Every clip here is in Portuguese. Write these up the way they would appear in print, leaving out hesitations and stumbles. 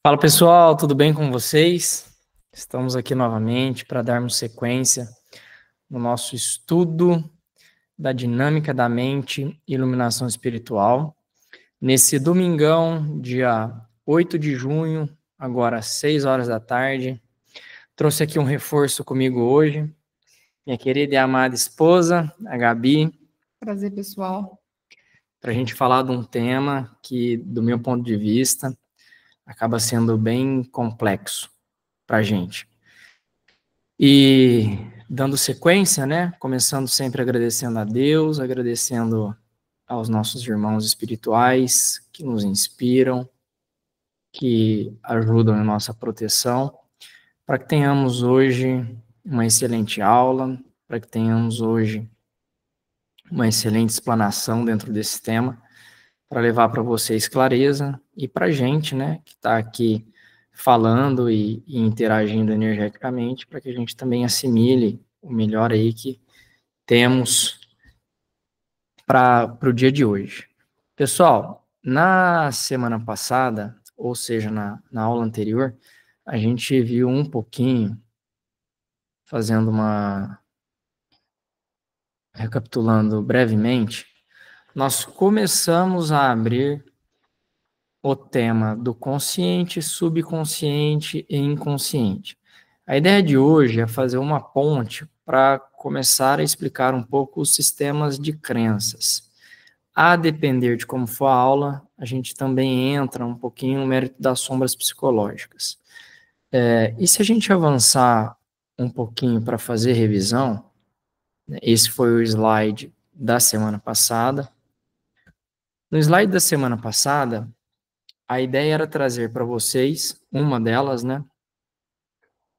Fala pessoal, tudo bem com vocês? Estamos aqui novamente para darmos sequência no nosso estudo da dinâmica da mente e iluminação espiritual. Nesse domingão, dia 8 de junho, agora às 6 horas da tarde, trouxe aqui um reforço comigo hoje, minha querida e amada esposa, a Gabi. Prazer, pessoal. Para a gente falar de um tema que, do meu ponto de vista, acaba sendo bem complexo para a gente. E dando sequência, né? Começando sempre agradecendo a Deus, agradecendo aos nossos irmãos espirituais que nos inspiram, que ajudam na nossa proteção, para que tenhamos hoje uma excelente aula, para que tenhamos hoje uma excelente explanação dentro desse tema, para levar para vocês clareza e para a gente, né, que está aqui falando e interagindo energeticamente, para que a gente também assimile o melhor aí que temos para o dia de hoje. Pessoal, na semana passada, ou seja, na aula anterior, a gente viu um pouquinho, recapitulando brevemente, nós começamos a abrir o tema do consciente, subconsciente e inconsciente. A ideia de hoje é fazer uma ponte para começar a explicar um pouco os sistemas de crenças. A depender de como for a aula, a gente também entra um pouquinho no mérito das sombras psicológicas. E se a gente avançar um pouquinho para fazer revisão, esse foi o slide da semana passada. No slide da semana passada, a ideia era trazer para vocês, uma delas, né,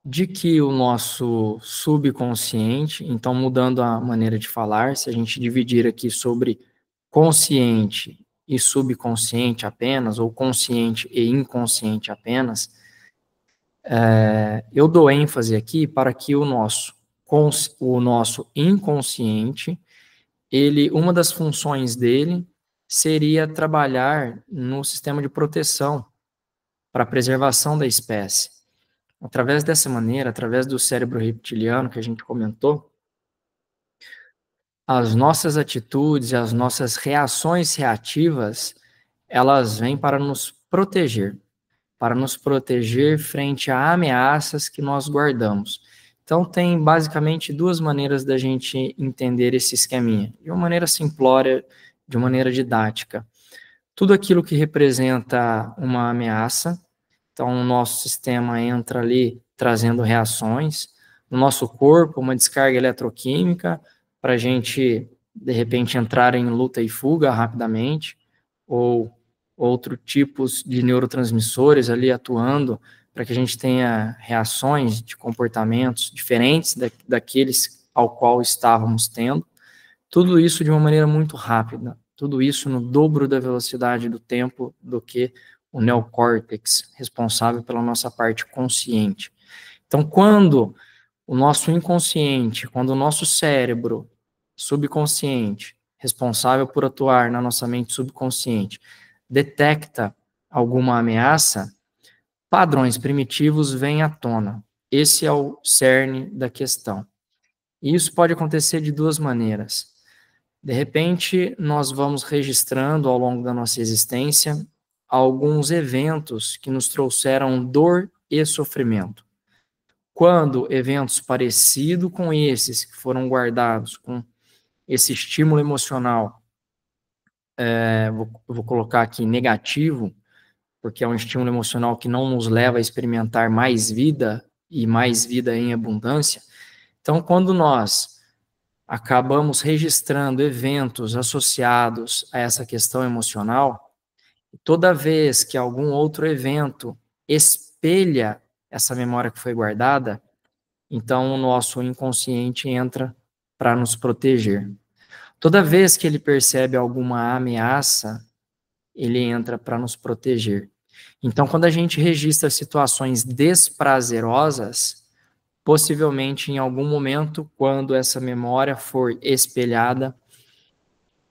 de que o nosso subconsciente, então mudando a maneira de falar, se a gente dividir aqui sobre consciente e subconsciente apenas, ou consciente e inconsciente apenas, eu dou ênfase aqui para que o nosso inconsciente, uma das funções dele seria trabalhar no sistema de proteção para a preservação da espécie. Através dessa maneira, através do cérebro reptiliano que a gente comentou, as nossas atitudes, as nossas reações reativas, elas vêm para nos proteger frente a ameaças que nós guardamos. Então, tem basicamente duas maneiras da gente entender esse esqueminha. De uma maneira simplória, de uma maneira didática. Tudo aquilo que representa uma ameaça, então o nosso sistema entra ali trazendo reações. No nosso corpo, uma descarga eletroquímica, para a gente, de repente, entrar em luta e fuga rapidamente, ou outros tipos de neurotransmissores ali atuando para que a gente tenha reações de comportamentos diferentes daqueles ao qual estávamos tendo. Tudo isso de uma maneira muito rápida, tudo isso no dobro da velocidade do tempo do que o neocórtex, responsável pela nossa parte consciente. Então, quando o nosso inconsciente, quando o nosso cérebro subconsciente, responsável por atuar na nossa mente subconsciente, detecta alguma ameaça, padrões primitivos vêm à tona. Esse é o cerne da questão. E isso pode acontecer de duas maneiras. De repente, nós vamos registrando ao longo da nossa existência alguns eventos que nos trouxeram dor e sofrimento. Quando eventos parecidos com esses que foram guardados com esse estímulo emocional, vou colocar aqui negativo, porque é um estímulo emocional que não nos leva a experimentar mais vida e mais vida em abundância. Então, quando nós acabamos registrando eventos associados a essa questão emocional, toda vez que algum outro evento espelha essa memória que foi guardada, então o nosso inconsciente entra para nos proteger. Toda vez que ele percebe alguma ameaça, ele entra para nos proteger. Então, quando a gente registra situações desprazerosas, possivelmente em algum momento, quando essa memória for espelhada,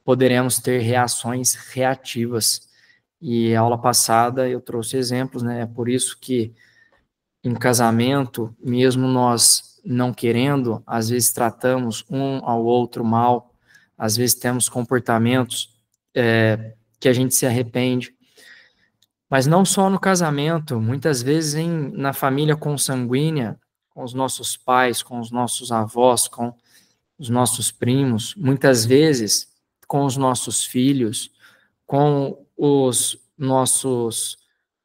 poderemos ter reações reativas. E a aula passada eu trouxe exemplos, né? É por isso que em casamento, mesmo nós não querendo, às vezes tratamos um ao outro mal, às vezes temos comportamentos que a gente se arrepende. Mas não só no casamento, muitas vezes na família consanguínea, com os nossos pais, com os nossos avós, com os nossos primos, muitas vezes com os nossos filhos, com os nossos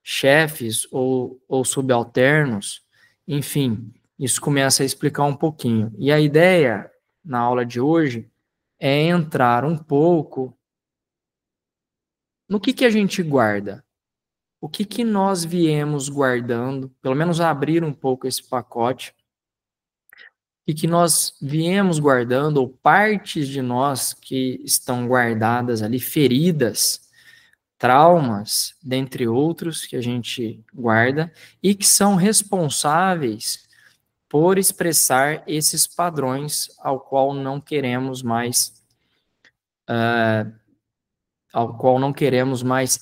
chefes ou subalternos, enfim, isso começa a explicar um pouquinho. E a ideia, na aula de hoje, é entrar um pouco no que a gente guarda, o que nós viemos guardando, pelo menos abrir um pouco esse pacote, e que nós viemos guardando, ou partes de nós que estão guardadas ali, feridas, traumas, dentre outros, que a gente guarda, e que são responsáveis por expressar esses padrões ao qual não queremos mais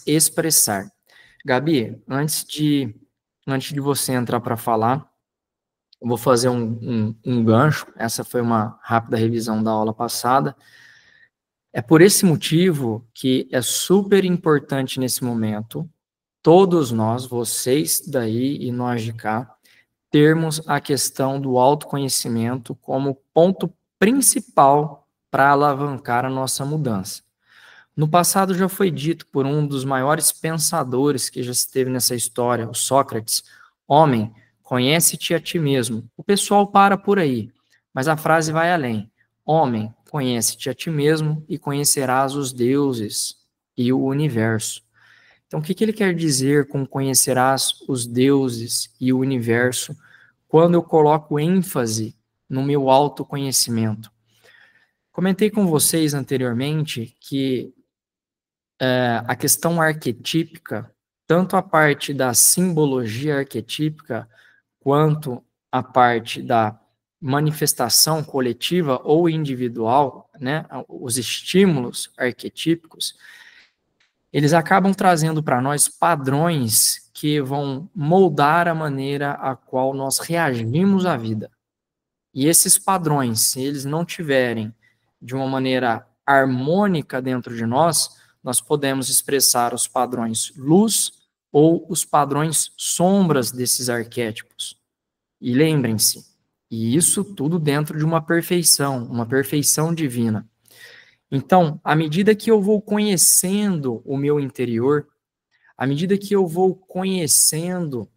expressar. Gabi, antes de você entrar para falar, eu vou fazer um gancho. Essa foi uma rápida revisão da aula passada. É por esse motivo que é super importante nesse momento, todos nós, vocês daí e nós de cá, termos a questão do autoconhecimento como ponto principal para alavancar a nossa mudança. No passado já foi dito por um dos maiores pensadores que já esteve nessa história, o Sócrates: homem, conhece-te a ti mesmo. O pessoal para por aí, mas a frase vai além. Homem, conhece-te a ti mesmo e conhecerás os deuses e o universo. Então, o que ele quer dizer com conhecerás os deuses e o universo quando eu coloco ênfase no meu autoconhecimento? Comentei com vocês anteriormente que a questão arquetípica, tanto a parte da simbologia arquetípica, quanto a parte da manifestação coletiva ou individual, né, os estímulos arquetípicos, eles acabam trazendo para nós padrões que vão moldar a maneira a qual nós reagimos à vida. E esses padrões, se eles não tiverem de uma maneira harmônica dentro de nós podemos expressar os padrões luz ou os padrões sombras desses arquétipos. E lembrem-se, e isso tudo dentro de uma perfeição divina. Então, à medida que eu vou conhecendo o meu interior, à medida que eu vou conhecendo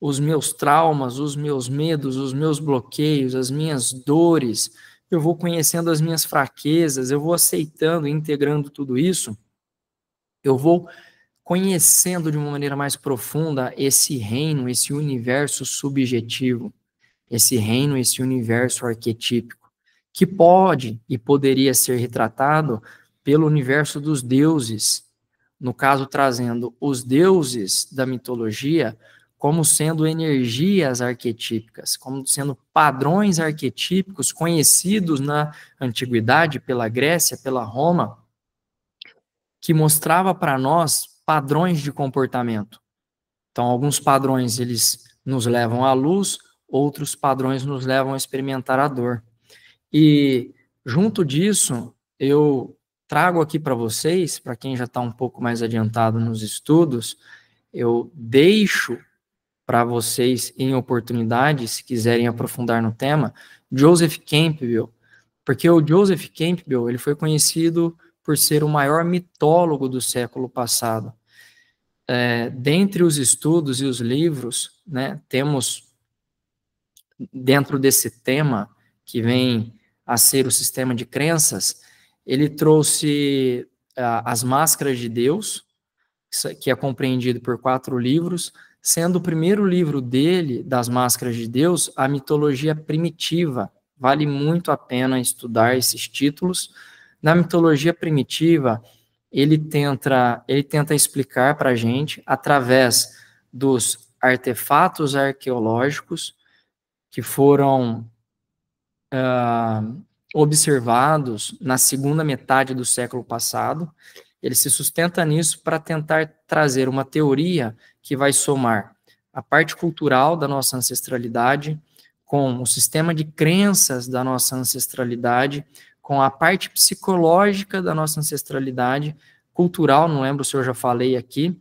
os meus traumas, os meus medos, os meus bloqueios, as minhas dores, eu vou conhecendo as minhas fraquezas, eu vou aceitando e integrando tudo isso, eu vou conhecendo de uma maneira mais profunda esse reino, esse universo subjetivo, esse reino, esse universo arquetípico, que pode e poderia ser retratado pelo universo dos deuses, no caso trazendo os deuses da mitologia como sendo energias arquetípicas, como sendo padrões arquetípicos conhecidos na antiguidade pela Grécia, pela Roma, que mostrava para nós padrões de comportamento. Então, alguns padrões eles nos levam à luz, outros padrões nos levam a experimentar a dor. E junto disso, eu trago aqui para vocês, para quem já está um pouco mais adiantado nos estudos, eu deixo para vocês, em oportunidade, se quiserem aprofundar no tema, Joseph Campbell, porque o Joseph Campbell ele foi conhecido por ser o maior mitólogo do século passado. Dentre os estudos e os livros, né, temos, dentro desse tema, que vem a ser o sistema de crenças, ele trouxe As Máscaras de Deus, que é compreendido por 4 livros, sendo o primeiro livro dele, das Máscaras de Deus, a mitologia primitiva. Vale muito a pena estudar esses títulos. Na mitologia primitiva, ele tenta explicar para a gente, através dos artefatos arqueológicos que foram observados na segunda metade do século passado, Ele se sustenta nisso para tentar trazer uma teoria que vai somar a parte cultural da nossa ancestralidade com o sistema de crenças da nossa ancestralidade, com a parte psicológica da nossa ancestralidade, cultural, não lembro se eu já falei aqui,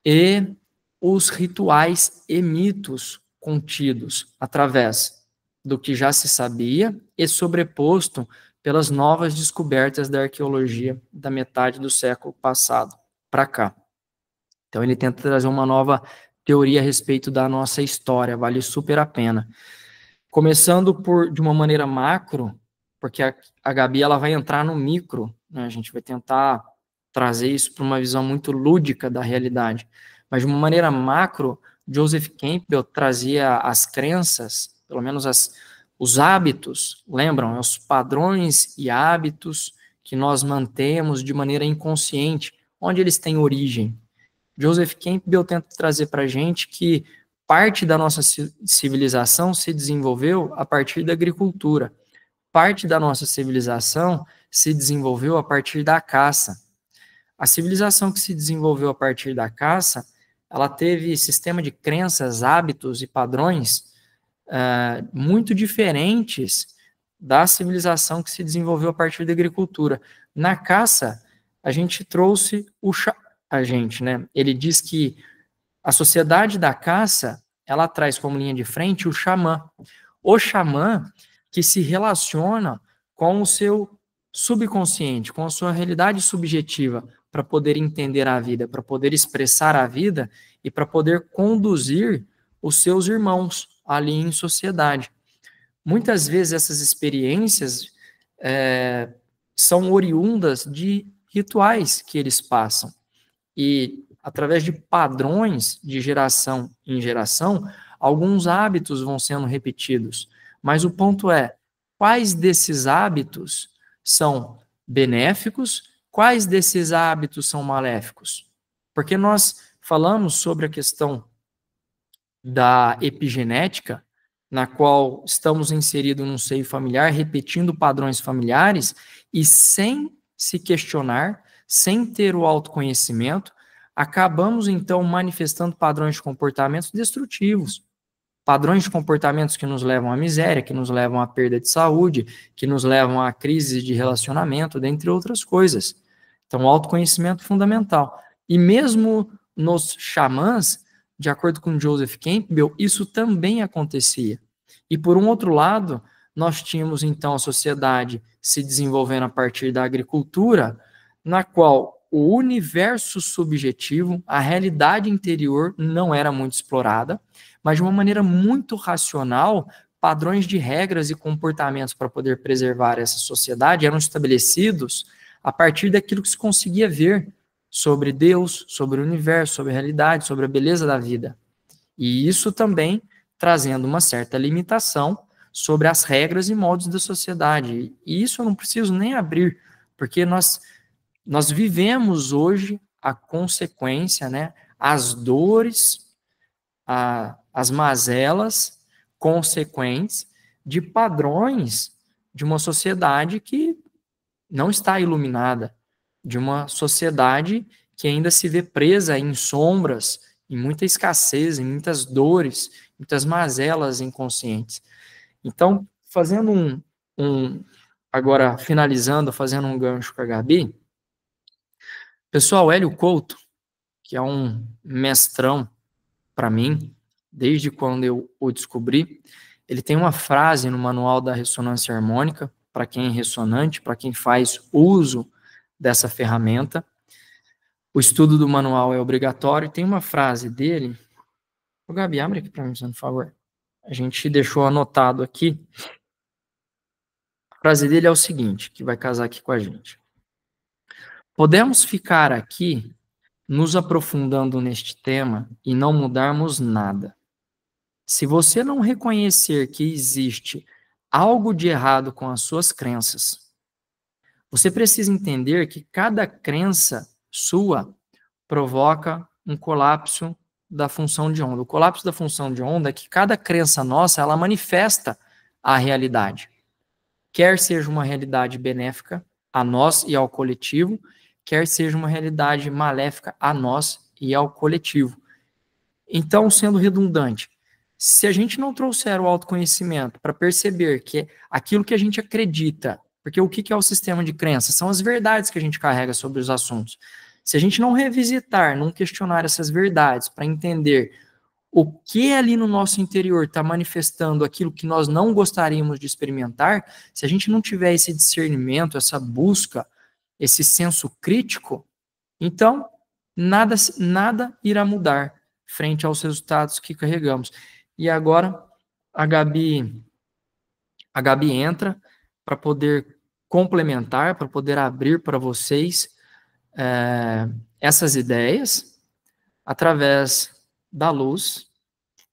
e os rituais e mitos contidos através do que já se sabia e sobreposto pelas novas descobertas da arqueologia da metade do século passado para cá. Então ele tenta trazer uma nova teoria a respeito da nossa história, vale super a pena. Começando de uma maneira macro, porque a Gabi ela vai entrar no micro, né? A gente vai tentar trazer isso para uma visão muito lúdica da realidade. Mas de uma maneira macro, Joseph Campbell trazia as crenças, pelo menos os hábitos, lembram? Os padrões e hábitos que nós mantemos de maneira inconsciente, onde eles têm origem. Joseph Campbell tenta trazer para a gente que parte da nossa civilização se desenvolveu a partir da agricultura. Parte da nossa civilização se desenvolveu a partir da caça. A civilização que se desenvolveu a partir da caça, ela teve sistema de crenças, hábitos e padrões muito diferentes da civilização que se desenvolveu a partir da agricultura. Na caça, a gente trouxe né? Ele diz que a sociedade da caça, ela traz como linha de frente o xamã. O xamã que se relaciona com o seu subconsciente, com a sua realidade subjetiva, para poder entender a vida, para poder expressar a vida e para poder conduzir os seus irmãos ali em sociedade. Muitas vezes essas experiências são oriundas de rituais que eles passam. E através de padrões de geração em geração, alguns hábitos vão sendo repetidos. Mas o ponto é, quais desses hábitos são benéficos, quais desses hábitos são maléficos? Porque nós falamos sobre a questão da epigenética, na qual estamos inseridos num seio familiar, repetindo padrões familiares, e sem se questionar, sem ter o autoconhecimento, acabamos, então, manifestando padrões de comportamentos destrutivos. Padrões de comportamentos que nos levam à miséria, que nos levam à perda de saúde, que nos levam a crises de relacionamento, dentre outras coisas. Então, o autoconhecimento é fundamental. E mesmo nos xamãs, de acordo com Joseph Campbell, isso também acontecia. E, por um outro lado, nós tínhamos, então, a sociedade se desenvolvendo a partir da agricultura, na qual o universo subjetivo, a realidade interior não era muito explorada, mas de uma maneira muito racional, padrões de regras e comportamentos para poder preservar essa sociedade eram estabelecidos a partir daquilo que se conseguia ver sobre Deus, sobre o universo, sobre a realidade, sobre a beleza da vida. E isso também trazendo uma certa limitação sobre as regras e modos da sociedade. E isso eu não preciso nem abrir, porque nós vivemos hoje a consequência, né, as dores, as mazelas consequentes de padrões de uma sociedade que não está iluminada, de uma sociedade que ainda se vê presa em sombras, em muita escassez, em muitas dores, muitas mazelas inconscientes. Então, fazendo agora finalizando, fazendo um gancho com a Gabi, pessoal, Hélio Couto, que é um mestrão para mim, desde quando eu o descobri, ele tem uma frase no Manual da Ressonância Harmônica, para quem é ressonante, para quem faz uso dessa ferramenta. O estudo do manual é obrigatório. Tem uma frase dele. Ô, Gabi, abre aqui para mim, por favor. A gente deixou anotado aqui. A frase dele é o seguinte, que vai casar aqui com a gente. Podemos ficar aqui nos aprofundando neste tema e não mudarmos nada. Se você não reconhecer que existe algo de errado com as suas crenças, você precisa entender que cada crença sua provoca um colapso da função de onda. O colapso da função de onda é que cada crença nossa, ela manifesta a realidade. Quer seja uma realidade benéfica a nós e ao coletivo, quer seja uma realidade maléfica a nós e ao coletivo. Então, sendo redundante, se a gente não trouxer o autoconhecimento para perceber que aquilo que a gente acredita, porque o que é o sistema de crença? São as verdades que a gente carrega sobre os assuntos. Se a gente não revisitar, não questionar essas verdades para entender o que ali no nosso interior está manifestando aquilo que nós não gostaríamos de experimentar, se a gente não tiver esse discernimento, essa busca, esse senso crítico, então nada irá mudar frente aos resultados que carregamos. E agora a Gabi entra para poder complementar, para poder abrir para vocês essas ideias através da luz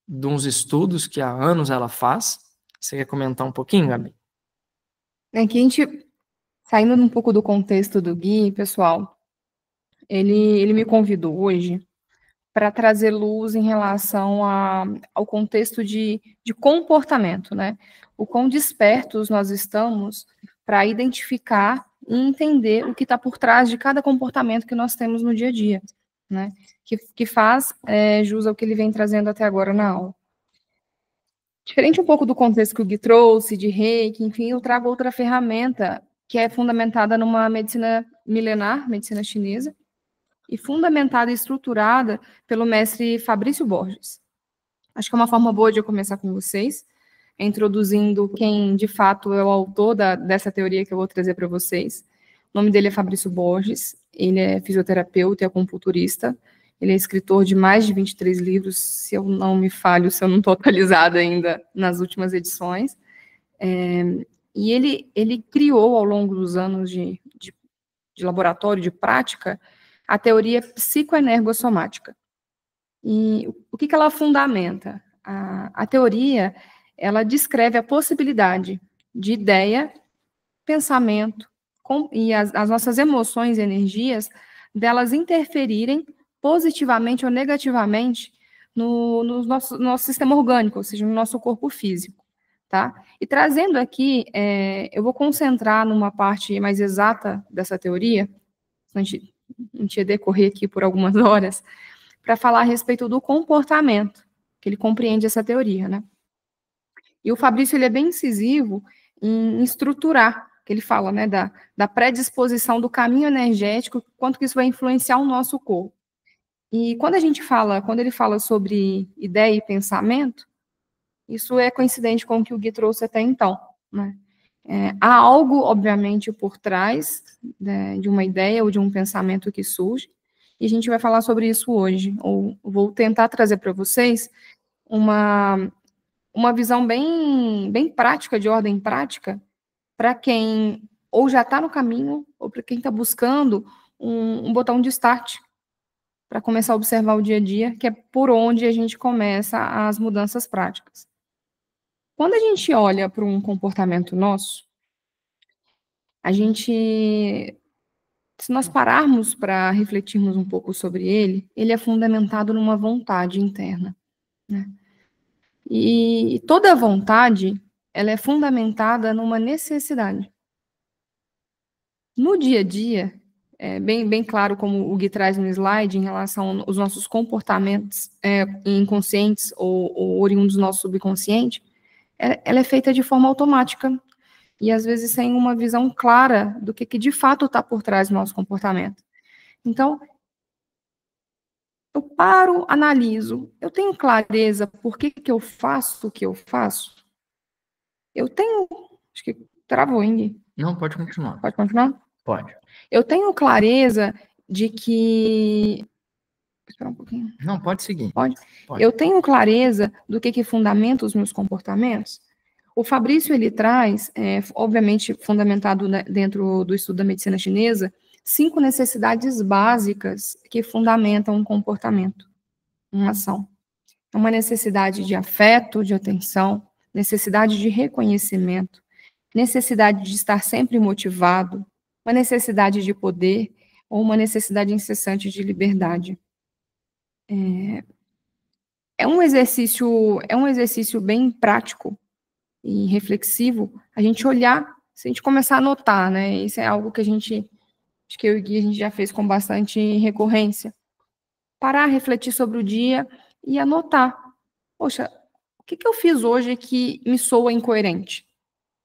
de uns estudos que há anos ela faz. Você quer comentar um pouquinho, Gabi? Aqui a gente, saindo um pouco do contexto do Gui, pessoal, ele me convidou hoje para trazer luz em relação ao contexto de comportamento, né? O quão despertos nós estamos para identificar e entender o que está por trás de cada comportamento que nós temos no dia a dia, né? Que faz jus ao que ele vem trazendo até agora na aula. Diferente um pouco do contexto que o Gui trouxe, de Reiki, enfim, eu trago outra ferramenta que é fundamentada numa medicina milenar, medicina chinesa, e fundamentada e estruturada pelo mestre Fabrício Borges. Acho que é uma forma boa de eu começar com vocês, introduzindo quem, de fato, é o autor dessa teoria que eu vou trazer para vocês. O nome dele é Fabrício Borges, ele é fisioterapeuta e acupunturista, ele é escritor de mais de 23 livros, se eu não me falho, se eu não estou atualizada ainda nas últimas edições. E ele criou, ao longo dos anos de laboratório, de prática, a teoria psicoenergossomática. E o que ela fundamenta? A teoria, ela descreve a possibilidade de ideia, pensamento e as nossas emoções e energias, delas interferirem positivamente ou negativamente no nosso sistema orgânico, ou seja, no nosso corpo físico, tá? E trazendo aqui, eu vou concentrar numa parte mais exata dessa teoria, a gente ia decorrer aqui por algumas horas, para falar a respeito do comportamento, que ele compreende essa teoria, né? E o Fabrício, ele é bem incisivo em estruturar, que ele fala, né, da predisposição do caminho energético, quanto que isso vai influenciar o nosso corpo. E quando ele fala sobre ideia e pensamento, isso é coincidente com o que o Gui trouxe até então, né? Há algo, obviamente, por trás, né, de uma ideia ou de um pensamento que surge, e a gente vai falar sobre isso hoje, ou vou tentar trazer para vocês uma visão bem prática, de ordem prática, para quem ou já está no caminho, ou para quem está buscando um botão de start, para começar a observar o dia a dia, que é por onde a gente começa as mudanças práticas. Quando a gente olha para um comportamento nosso, se nós pararmos para refletirmos um pouco sobre ele é fundamentado numa vontade interna, né? E toda vontade, ela é fundamentada numa necessidade. No dia a dia, bem claro como o Gui traz no slide, em relação aos nossos comportamentos inconscientes ou oriundos do nosso subconsciente, ela é feita de forma automática e, às vezes, sem uma visão clara do que de fato está por trás do nosso comportamento. Então, eu paro, analiso, eu tenho clareza por que eu faço o que eu faço? Eu tenho... Acho que travou, hein, Gui? Não, pode continuar. Pode continuar? Pode. Eu tenho clareza de que... Espera um pouquinho. Não, pode seguir. Pode? Eu tenho clareza do que fundamenta os meus comportamentos? O Fabrício, ele traz, obviamente, fundamentado dentro do estudo da medicina chinesa, 5 necessidades básicas que fundamentam um comportamento, uma ação. Uma necessidade de afeto, de atenção, necessidade de reconhecimento, necessidade de estar sempre motivado, uma necessidade de poder ou uma necessidade incessante de liberdade. É um exercício bem prático e reflexivo, a gente olhar, se a gente começar a notar, né? Isso é algo que a gente acho que eu e o Gui a gente já fez com bastante recorrência. Parar, refletir sobre o dia e anotar. Poxa, o que eu fiz hoje que me soa incoerente?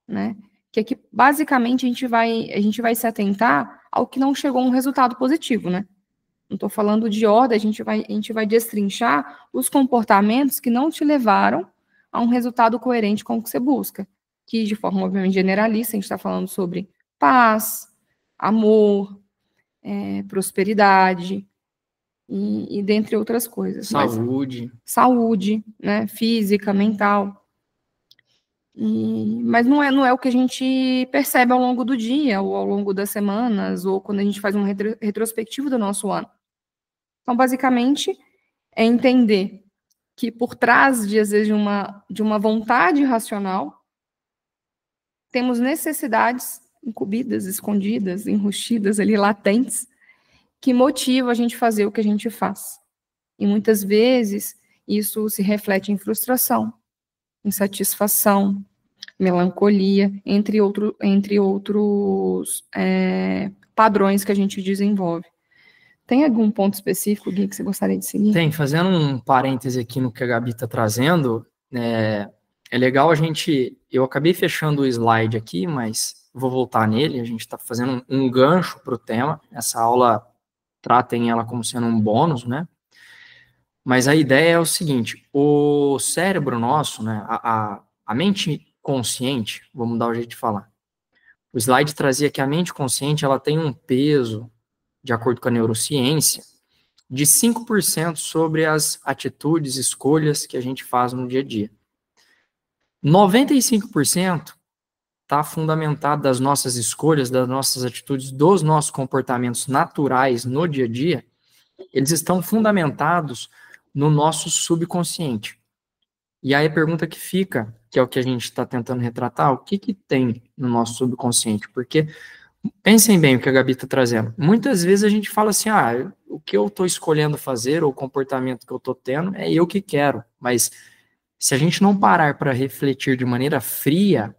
Né? Que aqui, basicamente, a gente vai se atentar ao que não chegou a um resultado positivo, né? Não estou falando de ordem, a gente vai destrinchar os comportamentos que não te levaram a um resultado coerente com o que você busca. Que, de forma, obviamente, generalista, a gente está falando sobre paz, amor, prosperidade, e dentre outras coisas. Saúde. Saúde, né? Física, mental. Mas não é o que a gente percebe ao longo do dia, ou ao longo das semanas, ou quando a gente faz um retrospectivo do nosso ano. Então, basicamente, é entender que por trás, às vezes, de uma vontade racional, temos necessidades incumbidas, escondidas, enrustidas ali, latentes, que motivam a gente fazer o que a gente faz. E muitas vezes isso se reflete em frustração, insatisfação, melancolia, entre outros padrões que a gente desenvolve. Tem algum ponto específico, Gui, que você gostaria de seguir? Tem, fazendo um parêntese aqui no que a Gabi está trazendo, é legal eu acabei fechando o slide aqui, mas vou voltar nele, a gente está fazendo um gancho para o tema, essa aula tratem ela como sendo um bônus, né? Mas a ideia é o seguinte, o cérebro nosso, né, a mente consciente, vou mudar o jeito de falar, o slide trazia que a mente consciente ela tem um peso, de acordo com a neurociência, de 5% sobre as atitudes, escolhas que a gente faz no dia a dia. 95% está fundamentado das nossas escolhas, das nossas atitudes, dos nossos comportamentos naturais no dia a dia, eles estão fundamentados no nosso subconsciente. E aí a pergunta que fica, que é o que a gente está tentando retratar, o que tem no nosso subconsciente? Porque, pensem bem o que a Gabi está trazendo. Muitas vezes a gente fala assim, o que eu estou escolhendo fazer, ou o comportamento que eu estou tendo, é eu que quero. Mas se a gente não parar para refletir de maneira fria,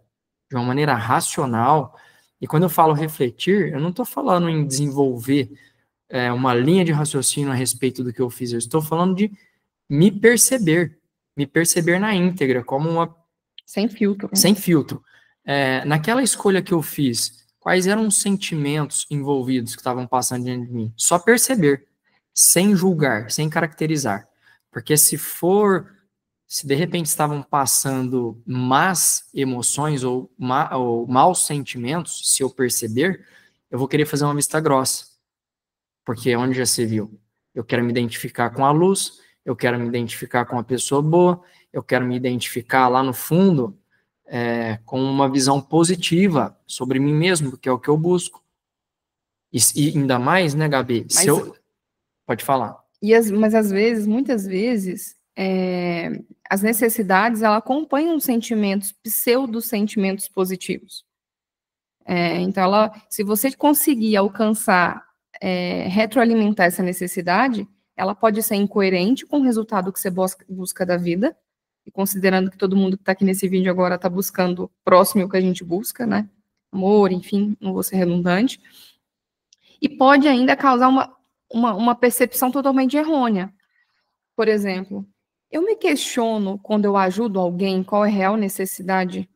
de uma maneira racional, e quando eu falo refletir, eu não estou falando em desenvolver uma linha de raciocínio a respeito do que eu fiz, eu estou falando de me perceber na íntegra, como uma... Sem filtro. Sem filtro. Naquela escolha que eu fiz, quais eram os sentimentos envolvidos que estavam passando diante de mim? Só perceber, sem julgar, sem caracterizar. Porque se de repente estavam passando más emoções ou maus sentimentos, se eu perceber, eu vou querer fazer uma vista grossa. Porque onde já se viu? Eu quero me identificar com a luz, eu quero me identificar com uma pessoa boa, eu quero me identificar lá no fundo com uma visão positiva sobre mim mesmo, que é o que eu busco. E ainda mais, né, Gabi? Pode falar. Mas às vezes, muitas vezes, as necessidades, ela acompanham sentimentos, pseudo-sentimentos positivos. Então, se você conseguir alcançar, retroalimentar essa necessidade, ela pode ser incoerente com o resultado que você busca da vida, e considerando que todo mundo que está aqui nesse vídeo agora está buscando próximo ao que a gente busca, né? Amor, enfim, não vou ser redundante. E pode ainda causar uma percepção totalmente errônea. Por exemplo, eu me questiono quando eu ajudo alguém qual é a real necessidade,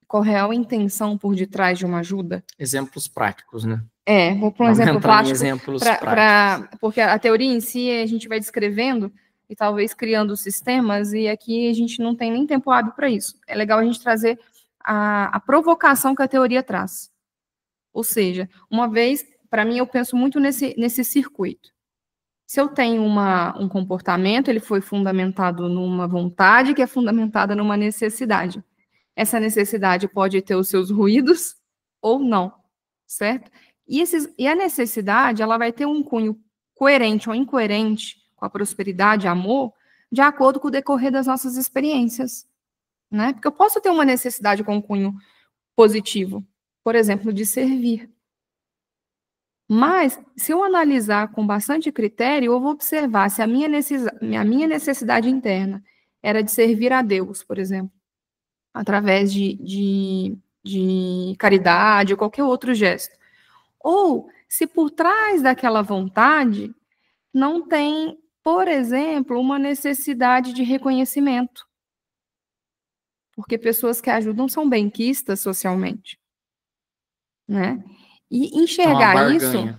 qual é a real intenção por detrás de uma ajuda. Exemplos práticos, né? Vou para um exemplo prático. Exemplos práticos. Porque a teoria em si a gente vai descrevendo e talvez criando sistemas, e aqui a gente não tem nem tempo hábil para isso. É legal a gente trazer a provocação que a teoria traz. Ou seja, uma vez, para mim, eu penso muito nesse circuito. Se eu tenho um comportamento, ele foi fundamentado numa vontade que é fundamentada numa necessidade. Essa necessidade pode ter os seus ruídos ou não, certo? E a necessidade, ela vai ter um cunho coerente ou incoerente com a prosperidade, amor, de acordo com o decorrer das nossas experiências, né? Porque eu posso ter uma necessidade com um cunho positivo, por exemplo, de servir. Mas, se eu analisar com bastante critério, eu vou observar se a minha necessidade interna era de servir a Deus, por exemplo, através de caridade ou qualquer outro gesto. Ou se por trás daquela vontade não tem, por exemplo, uma necessidade de reconhecimento. Porque pessoas que ajudam são benquistas socialmente, né? E enxergar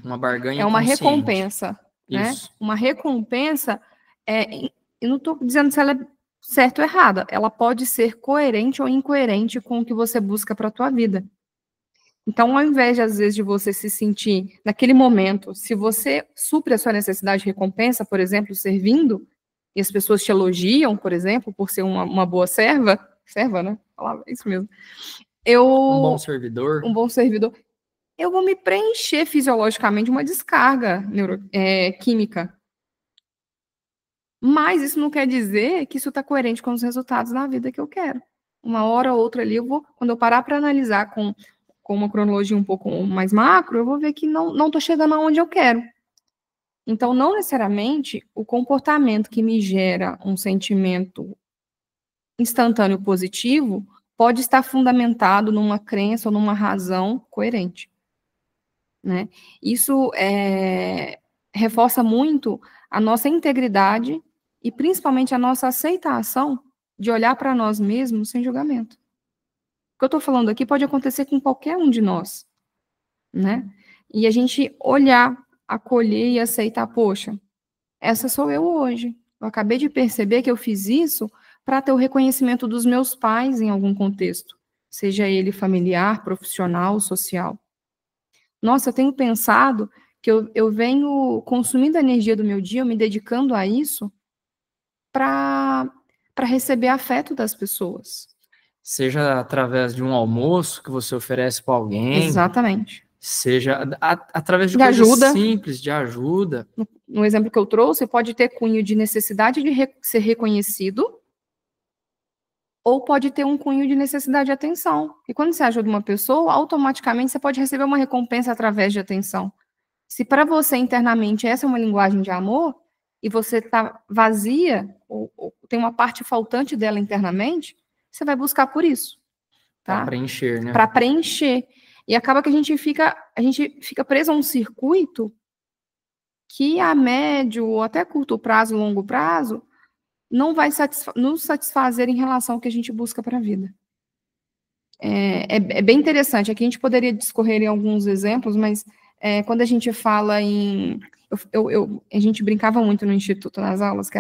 uma barganha é uma consciente. recompensa, né? Isso. Uma recompensa, eu não estou dizendo se ela é certa ou errada, ela pode ser coerente ou incoerente com o que você busca para a tua vida. Então, ao invés, às vezes, de você se sentir, naquele momento, se você supre a sua necessidade de recompensa, por exemplo, servindo, e as pessoas te elogiam, por exemplo, por ser uma boa serva, né? Falava isso mesmo. Um bom servidor. Eu vou me preencher fisiologicamente uma descarga química. Mas isso não quer dizer que isso está coerente com os resultados na vida que eu quero. Uma hora ou outra ali, quando eu parar para analisar com uma cronologia um pouco mais macro, eu vou ver que não estou chegando aonde eu quero. Então, não necessariamente o comportamento que me gera um sentimento instantâneo positivo pode estar fundamentado numa crença ou numa razão coerente, né? Isso reforça muito a nossa integridade e principalmente a nossa aceitação de olhar para nós mesmos sem julgamento. O que eu estou falando aqui pode acontecer com qualquer um de nós, né? E a gente olhar, acolher e aceitar, poxa, essa sou eu hoje. Eu acabei de perceber que eu fiz isso para ter o reconhecimento dos meus pais em algum contexto, seja ele familiar, profissional, social. Nossa, eu tenho pensado que eu venho consumindo a energia do meu dia, me dedicando a isso para receber afeto das pessoas. Seja através de um almoço que você oferece para alguém. Exatamente. Seja através de coisas ajuda. Simples, de ajuda. No exemplo que eu trouxe, pode ter cunho de necessidade de ser reconhecido, ou pode ter um cunho de necessidade de atenção. E quando você ajuda uma pessoa, automaticamente você pode receber uma recompensa através de atenção. Se para você internamente essa é uma linguagem de amor, e você está vazia, ou tem uma parte faltante dela internamente, você vai buscar por isso. Tá? Para preencher, né? Para preencher. E acaba que a gente fica preso a um circuito que a médio ou até curto prazo, longo prazo, não vai nos satisfazer em relação ao que a gente busca para a vida. É bem interessante. Aqui a gente poderia discorrer em alguns exemplos, mas quando a gente fala em... a gente brincava muito no Instituto, nas aulas, que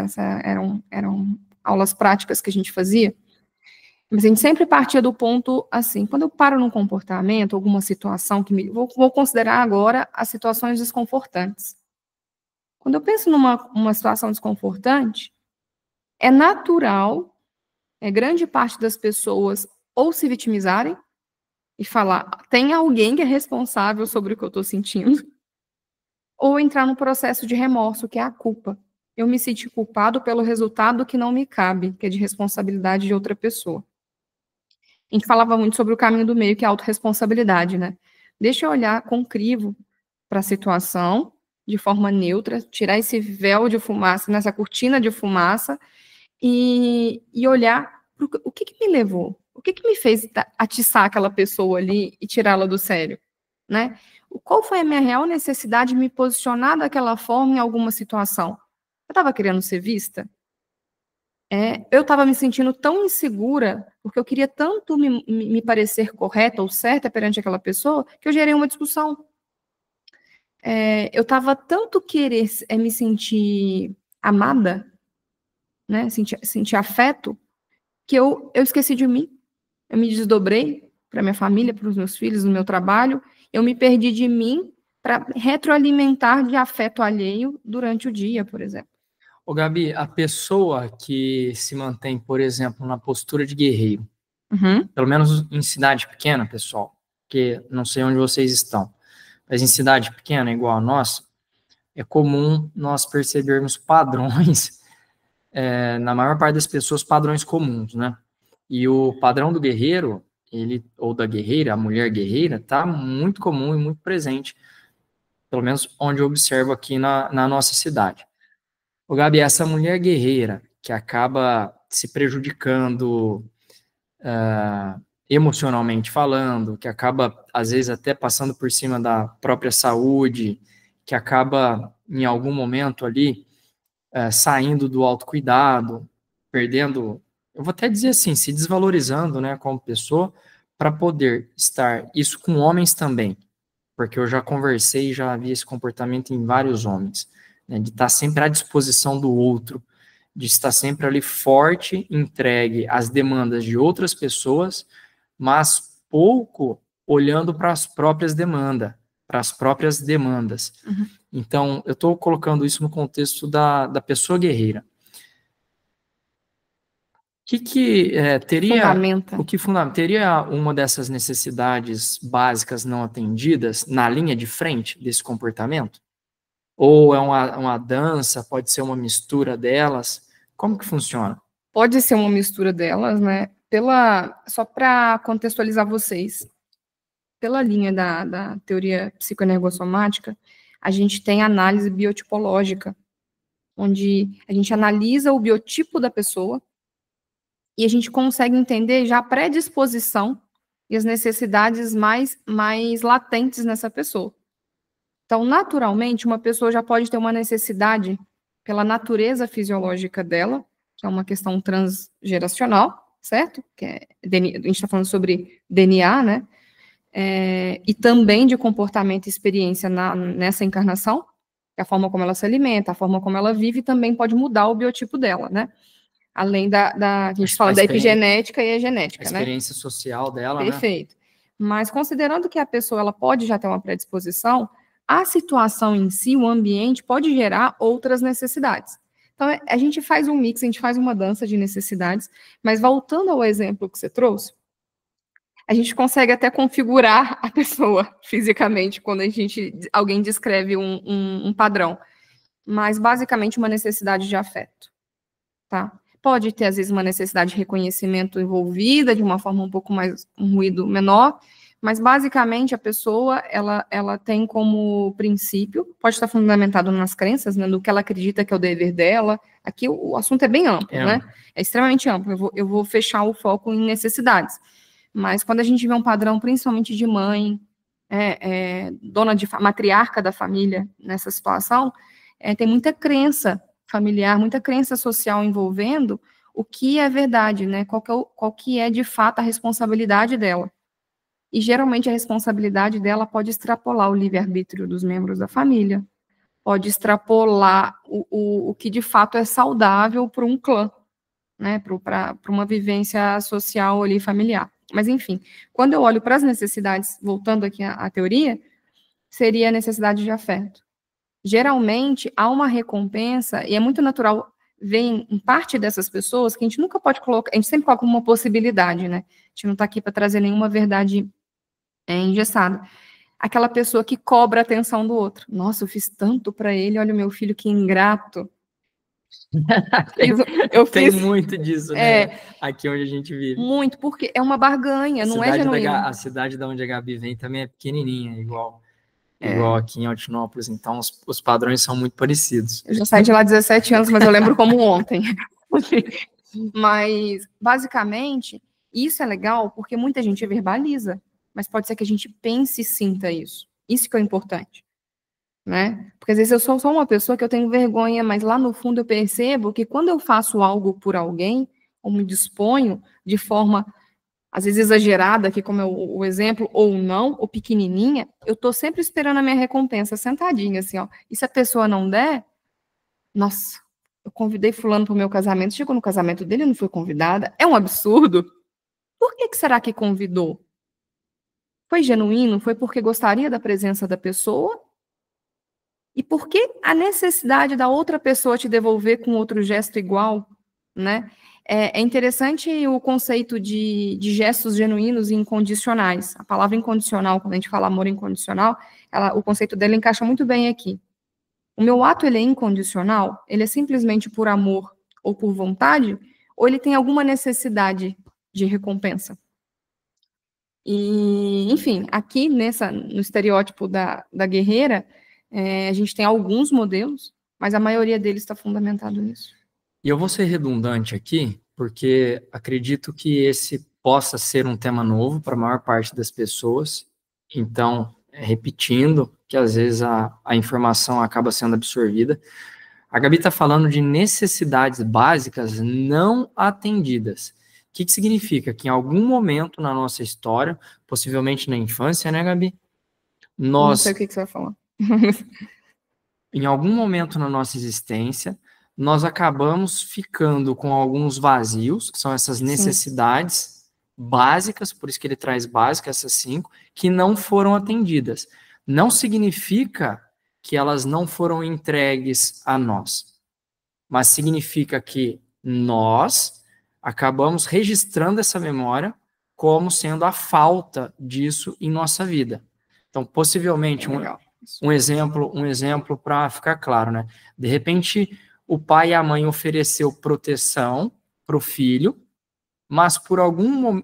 eram aulas práticas que a gente fazia, mas a gente sempre partia do ponto assim, quando eu paro num comportamento, alguma situação que vou considerar agora as situações desconfortantes. Quando eu penso numa situação desconfortante, é natural, grande parte das pessoas ou se vitimizarem e falar, tem alguém que é responsável sobre o que eu estou sentindo, ou entrar no processo de remorso, que é a culpa. Eu me senti culpado pelo resultado que não me cabe, que é de responsabilidade de outra pessoa. A gente falava muito sobre o caminho do meio, que é a autorresponsabilidade, né? Deixa eu olhar com crivo para a situação, de forma neutra, tirar esse véu de fumaça, nessa cortina de fumaça, e olhar o que me levou, o que me fez atiçar aquela pessoa ali e tirá-la do sério, né? Qual foi a minha real necessidade de me posicionar daquela forma em alguma situação? Eu estava querendo ser vista? Eu estava me sentindo tão insegura, porque eu queria tanto me parecer correta ou certa perante aquela pessoa, que eu gerei uma discussão. Eu estava tanto querer me sentir amada, né, sentir afeto, que eu esqueci de mim. Eu me desdobrei para minha família, para os meus filhos, no meu trabalho. Eu me perdi de mim para retroalimentar de afeto alheio durante o dia, por exemplo. Ô, Gabi, a pessoa que se mantém, por exemplo, na postura de guerreiro, pelo menos em cidade pequena, pessoal, porque não sei onde vocês estão, mas em cidade pequena, igual a nossa, é comum nós percebermos padrões, na maior parte das pessoas, padrões comuns, né? E o padrão do guerreiro, ou da guerreira, a mulher guerreira, tá muito comum e muito presente, pelo menos onde eu observo aqui na nossa cidade. Ô, Gabi, essa mulher guerreira que acaba se prejudicando emocionalmente falando, que acaba, às vezes, até passando por cima da própria saúde, que acaba, em algum momento ali, saindo do autocuidado, perdendo, eu vou até dizer assim, se desvalorizando, né, como pessoa, para poder estar, isso com homens também, porque eu já conversei e já vi esse comportamento em vários homens, né, de estar sempre à disposição do outro, de estar sempre ali forte, entregue às demandas de outras pessoas, mas pouco olhando para as próprias demandas, Uhum. Então, eu estou colocando isso no contexto da pessoa guerreira. Teria, Fundamenta. teria uma dessas necessidades básicas não atendidas na linha de frente desse comportamento? Ou é uma dança, pode ser uma mistura delas? Como que funciona? Pode ser uma mistura delas, né? Só para contextualizar vocês, pela linha da teoria psicoenergossomática, a gente tem análise biotipológica, onde a gente analisa o biotipo da pessoa e a gente consegue entender já a predisposição e as necessidades mais latentes nessa pessoa. Então, naturalmente, uma pessoa já pode ter uma necessidade pela natureza fisiológica dela, que é uma questão transgeracional, certo? A gente está falando sobre DNA, né? E também de comportamento e experiência nessa encarnação, que a forma como ela se alimenta, a forma como ela vive, também pode mudar o biotipo dela, né? Além a gente fala da epigenética e a genética, né? A experiência social dela, Perfeito. Né? Mas considerando que a pessoa ela pode já ter uma predisposição, a situação em si, o ambiente, pode gerar outras necessidades. Então, a gente faz um mix, a gente faz uma dança de necessidades, mas voltando ao exemplo que você trouxe, a gente consegue até configurar a pessoa fisicamente quando alguém descreve um padrão, mas basicamente uma necessidade de afeto, tá? Pode ter, às vezes, uma necessidade de reconhecimento envolvida, de uma forma um pouco mais, um ruído menor, mas, basicamente, a pessoa, ela tem como princípio, pode estar fundamentado nas crenças, né, no que ela acredita que é o dever dela. Aqui o assunto é bem amplo, né? É extremamente amplo. Eu vou fechar o foco em necessidades. Mas quando a gente vê um padrão, principalmente de mãe, matriarca da família nessa situação, tem muita crença familiar, muita crença social envolvendo o que é verdade, né? Qual que é, de fato, a responsabilidade dela. E, geralmente, a responsabilidade dela pode extrapolar o livre-arbítrio dos membros da família, pode extrapolar o que, de fato, é saudável para um clã, né? Para uma vivência social ali familiar. Mas, enfim, quando eu olho para as necessidades, voltando aqui à teoria, seria a necessidade de afeto. Geralmente, há uma recompensa, e é muito natural ver em parte dessas pessoas que a gente nunca pode colocar, a gente sempre coloca uma possibilidade, né? A gente não está aqui para trazer nenhuma verdade engessada. Aquela pessoa que cobra a atenção do outro. Nossa, eu fiz tanto para ele, olha o meu filho, que ingrato. Tem muito disso, né? Aqui onde a gente vive. Muito, porque é uma barganha, não é genuíno. A cidade da onde a Gabi vem também é pequenininha, igual aqui em Altinópolis, então os padrões são muito parecidos. Eu já saí de lá há 17 anos, mas eu lembro como ontem. Mas, basicamente, isso é legal porque muita gente verbaliza, mas pode ser que a gente pense e sinta isso. Isso que é importante, né? Porque às vezes eu sou só uma pessoa que eu tenho vergonha, mas lá no fundo eu percebo que quando eu faço algo por alguém, ou me disponho de forma às vezes exagerada, aqui como é o exemplo, ou não, ou pequenininha, eu estou sempre esperando a minha recompensa, sentadinha, assim, ó. E se a pessoa não der, nossa, eu convidei fulano para o meu casamento, chegou no casamento dele e não fui convidada, é um absurdo. Por que será que convidou? Foi genuíno? Foi porque gostaria da presença da pessoa? E por que a necessidade da outra pessoa te devolver com outro gesto igual, né? É interessante o conceito de gestos genuínos e incondicionais. A palavra incondicional, quando a gente fala amor incondicional, o conceito dela encaixa muito bem aqui. O meu ato, ele é incondicional? Ele é simplesmente por amor ou por vontade? Ou ele tem alguma necessidade de recompensa? E, enfim, aqui no estereótipo da guerreira, a gente tem alguns modelos, mas a maioria deles está fundamentado nisso. E eu vou ser redundante aqui, porque acredito que esse possa ser um tema novo para a maior parte das pessoas. Então, repetindo, que às vezes a informação acaba sendo absorvida. A Gabi está falando de necessidades básicas não atendidas. O que significa? Que em algum momento na nossa história, possivelmente na infância, né, Gabi? Não sei o que você vai falar. Em algum momento na nossa existência, nós acabamos ficando com alguns vazios, que são essas necessidades básicas, por isso que ele traz básicas, essas 5, que não foram atendidas. Não significa que elas não foram entregues a nós, mas significa que nós acabamos registrando essa memória como sendo a falta disso em nossa vida. Então, possivelmente, um exemplo para ficar claro, né? De repente, o pai e a mãe ofereceu proteção para o filho, mas por alguma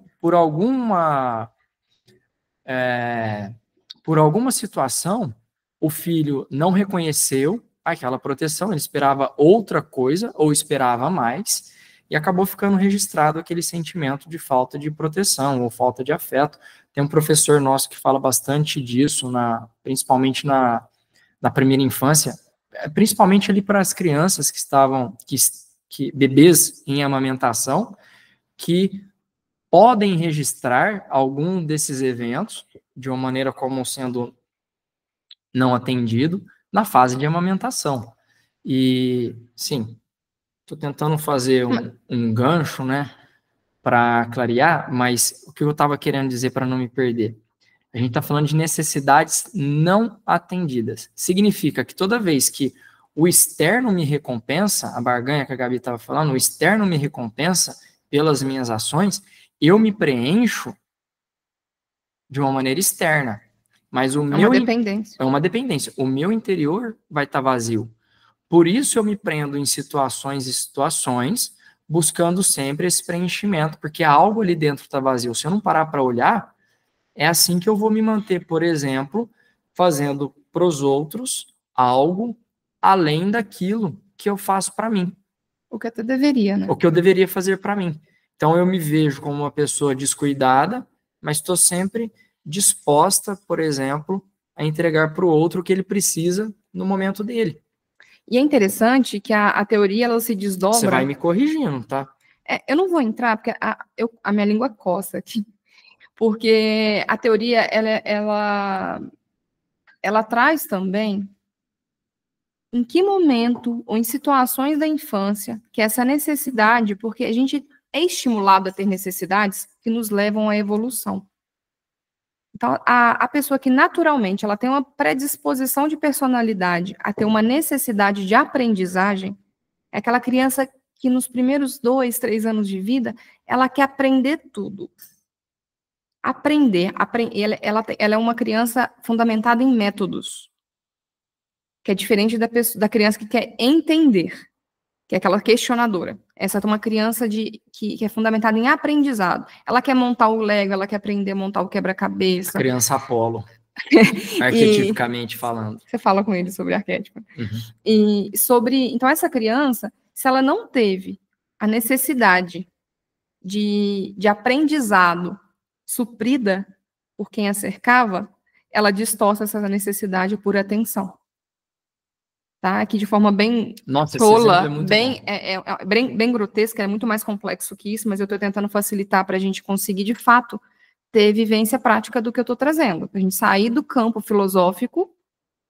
situação, o filho não reconheceu aquela proteção, ele esperava outra coisa ou esperava mais, e acabou ficando registrado aquele sentimento de falta de proteção ou falta de afeto. Tem um professor nosso que fala bastante disso, principalmente na primeira infância, principalmente ali para as crianças que estavam, bebês em amamentação, que podem registrar algum desses eventos de uma maneira como sendo não atendido na fase de amamentação. E, sim, estou tentando fazer um gancho, né, para clarear, mas o que eu estava querendo dizer para não me perder? A gente está falando de necessidades não atendidas. Significa que toda vez que o externo me recompensa, a barganha que a Gabi estava falando, o externo me recompensa pelas minhas ações, eu me preencho de uma maneira externa. Mas o meu dependência. É uma dependência. O meu interior vai estar vazio. Por isso eu me prendo em situações e situações, buscando sempre esse preenchimento, porque algo ali dentro está vazio. Se eu não parar para olhar, é assim que eu vou me manter, por exemplo, fazendo para os outros algo além daquilo que eu faço para mim. O que até deveria, né? O que eu deveria fazer para mim. Então eu me vejo como uma pessoa descuidada, mas estou sempre disposta, por exemplo, a entregar para o outro o que ele precisa no momento dele. E é interessante que a teoria ela se desdobra. Você vai me corrigindo, tá? Eu não vou entrar, porque a minha língua coça aqui. Porque a teoria, ela traz também em que momento ou em situações da infância que essa necessidade, porque a gente é estimulado a ter necessidades que nos levam à evolução. Então, a pessoa que naturalmente ela tem uma predisposição de personalidade a ter uma necessidade de aprendizagem, é aquela criança que nos primeiros 2, 3 anos de vida, ela quer aprender tudo. Ela é uma criança fundamentada em métodos, que é diferente da criança que quer entender, que é aquela questionadora. Essa é uma criança que é fundamentada em aprendizado. Ela quer montar o Lego, ela quer aprender a montar o quebra-cabeça. A criança Apolo, arquetipicamente falando. Você fala com ele sobre arquétipo. Então, essa criança, se ela não teve a necessidade de aprendizado suprida por quem a cercava, ela distorce essa necessidade por atenção. Tá? Aqui de forma bem tola, bem grotesca, é muito mais complexo que isso, mas eu estou tentando facilitar para a gente conseguir, de fato, ter vivência prática do que eu estou trazendo. Para a gente sair do campo filosófico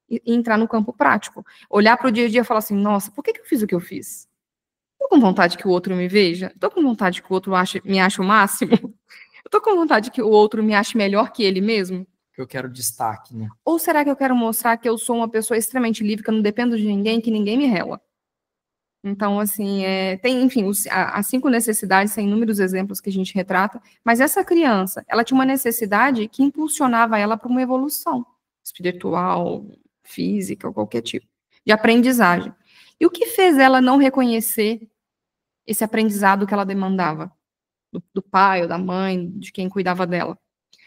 e entrar no campo prático. Olhar para o dia a dia e falar assim, nossa, por que eu fiz o que eu fiz? Estou com vontade que o outro me veja? Estou com vontade que o outro me ache o máximo? Estou com vontade que o outro me ache melhor que ele mesmo? Que eu quero destaque, né? Ou será que eu quero mostrar que eu sou uma pessoa extremamente livre, que eu não dependo de ninguém, que ninguém me rela? Então, assim, tem, enfim, as 5 necessidades, tem inúmeros exemplos que a gente retrata, mas essa criança, ela tinha uma necessidade que impulsionava ela para uma evolução espiritual, física, ou qualquer tipo, de aprendizagem. E o que fez ela não reconhecer esse aprendizado que ela demandava? Do pai ou da mãe, de quem cuidava dela?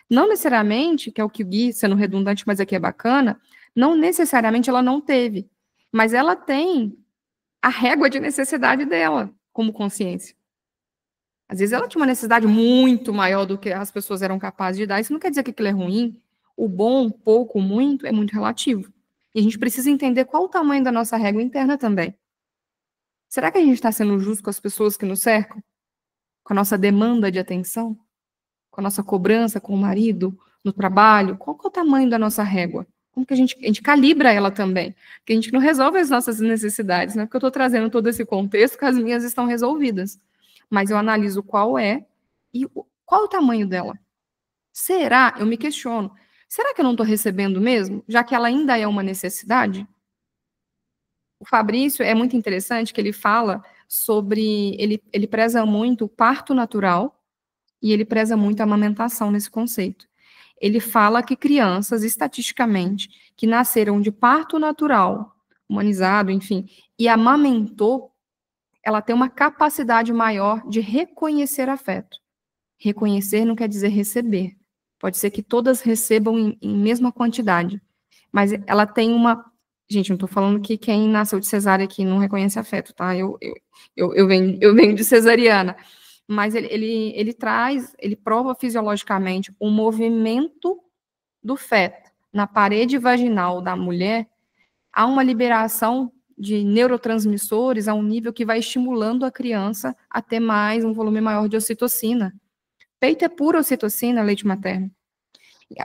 Não necessariamente, que é o que o Gui, sendo redundante, mas aqui é bacana, não necessariamente ela não teve, mas ela tem a régua de necessidade dela como consciência. Às vezes ela tinha uma necessidade muito maior do que as pessoas eram capazes de dar. Isso não quer dizer que aquilo é ruim. O bom, pouco, muito, é muito relativo. E a gente precisa entender qual o tamanho da nossa régua interna também. Será que a gente está sendo justo com as pessoas que nos cercam? Com a nossa demanda de atenção? Com a nossa cobrança com o marido, no trabalho? Qual que é o tamanho da nossa régua? Como que a gente calibra ela também? Porque a gente não resolve as nossas necessidades, né? Porque eu estou trazendo todo esse contexto que as minhas estão resolvidas. Mas eu analiso qual é e qual o tamanho dela. Será? Eu me questiono. Será que eu não estou recebendo mesmo? Já que ela ainda é uma necessidade? O Fabrício é muito interessante que ele fala sobre... Ele preza muito o parto natural e ele preza muito a amamentação nesse conceito. Ele fala que crianças, estatisticamente, que nasceram de parto natural, humanizado, enfim, e amamentou, ela tem uma capacidade maior de reconhecer afeto. Reconhecer não quer dizer receber. Pode ser que todas recebam em mesma quantidade, mas ela tem uma... Gente, não estou falando que quem nasceu de cesárea aqui não reconhece afeto, tá? Eu venho de cesariana. Mas ele prova fisiologicamente o movimento do feto na parede vaginal da mulher, há uma liberação de neurotransmissores a um nível que vai estimulando a criança a ter um volume maior de ocitocina. Peito é pura ocitocina, leite materno.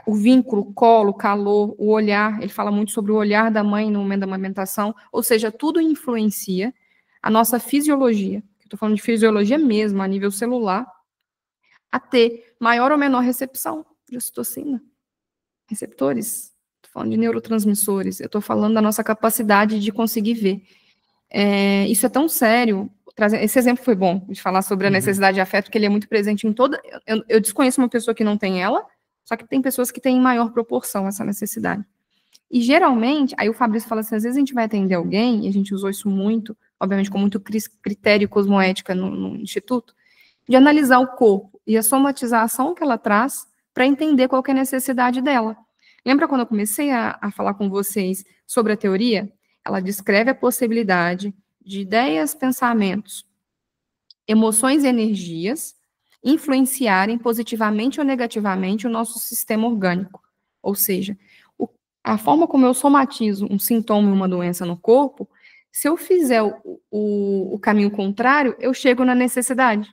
O vínculo, o colo, o calor, o olhar, ele fala muito sobre o olhar da mãe no momento da amamentação, ou seja, tudo influencia a nossa fisiologia, estou falando de fisiologia mesmo, a nível celular, a ter maior ou menor recepção de ocitocina. Receptores, estou falando de neurotransmissores, eu estou falando da nossa capacidade de conseguir ver. Isso é tão sério, esse exemplo foi bom, de falar sobre a necessidade de afeto, porque ele é muito presente em toda... Eu desconheço uma pessoa que não tem ela, só que tem pessoas que têm em maior proporção essa necessidade. E geralmente, aí o Fabrício fala assim, às vezes a gente vai atender alguém, e a gente usou isso muito, obviamente com muito critério e cosmoética no Instituto, de analisar o corpo e a somatização que ela traz para entender qual que é a necessidade dela. Lembra quando eu comecei a falar com vocês sobre a teoria? Ela descreve a possibilidade de ideias, pensamentos, emoções e energias influenciarem positivamente ou negativamente o nosso sistema orgânico. Ou seja, a forma como eu somatizo um sintoma e uma doença no corpo, se eu fizer o caminho contrário, eu chego na necessidade.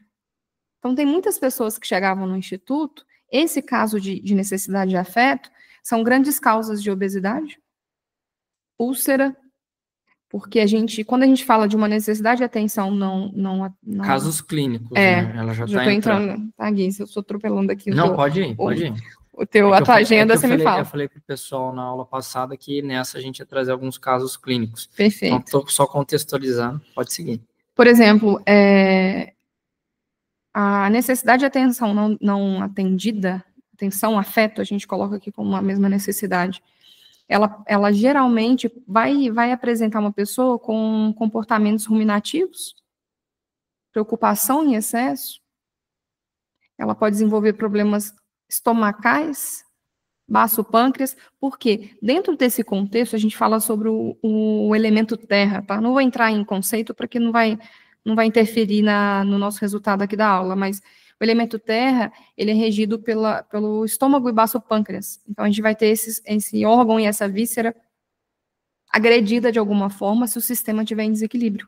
Então, tem muitas pessoas que chegavam no Instituto, esse caso de necessidade de afeto, são grandes causas de obesidade, úlcera, porque quando a gente fala de uma necessidade de atenção, não Casos clínicos, né? Ela já estou entrando. Tá, Gui, se eu estou atropelando aqui. Não, pode ir. A tua agenda, você me fala. Eu falei para o pessoal na aula passada que nessa a gente ia trazer alguns casos clínicos. Perfeito. Então, estou só contextualizando. Pode seguir. Por exemplo, a necessidade de atenção não atendida, atenção, afeto, a gente coloca aqui como uma mesma necessidade, ela geralmente vai apresentar uma pessoa com comportamentos ruminativos, preocupação em excesso, ela pode desenvolver problemas estomacais, baço pâncreas, porque dentro desse contexto a gente fala sobre o elemento terra, tá? Não vou entrar em conceito porque não vai interferir no nosso resultado aqui da aula, mas o elemento terra, ele é regido pelo estômago e baço pâncreas. Então, a gente vai ter esse órgão e essa víscera agredida de alguma forma se o sistema estiver em desequilíbrio.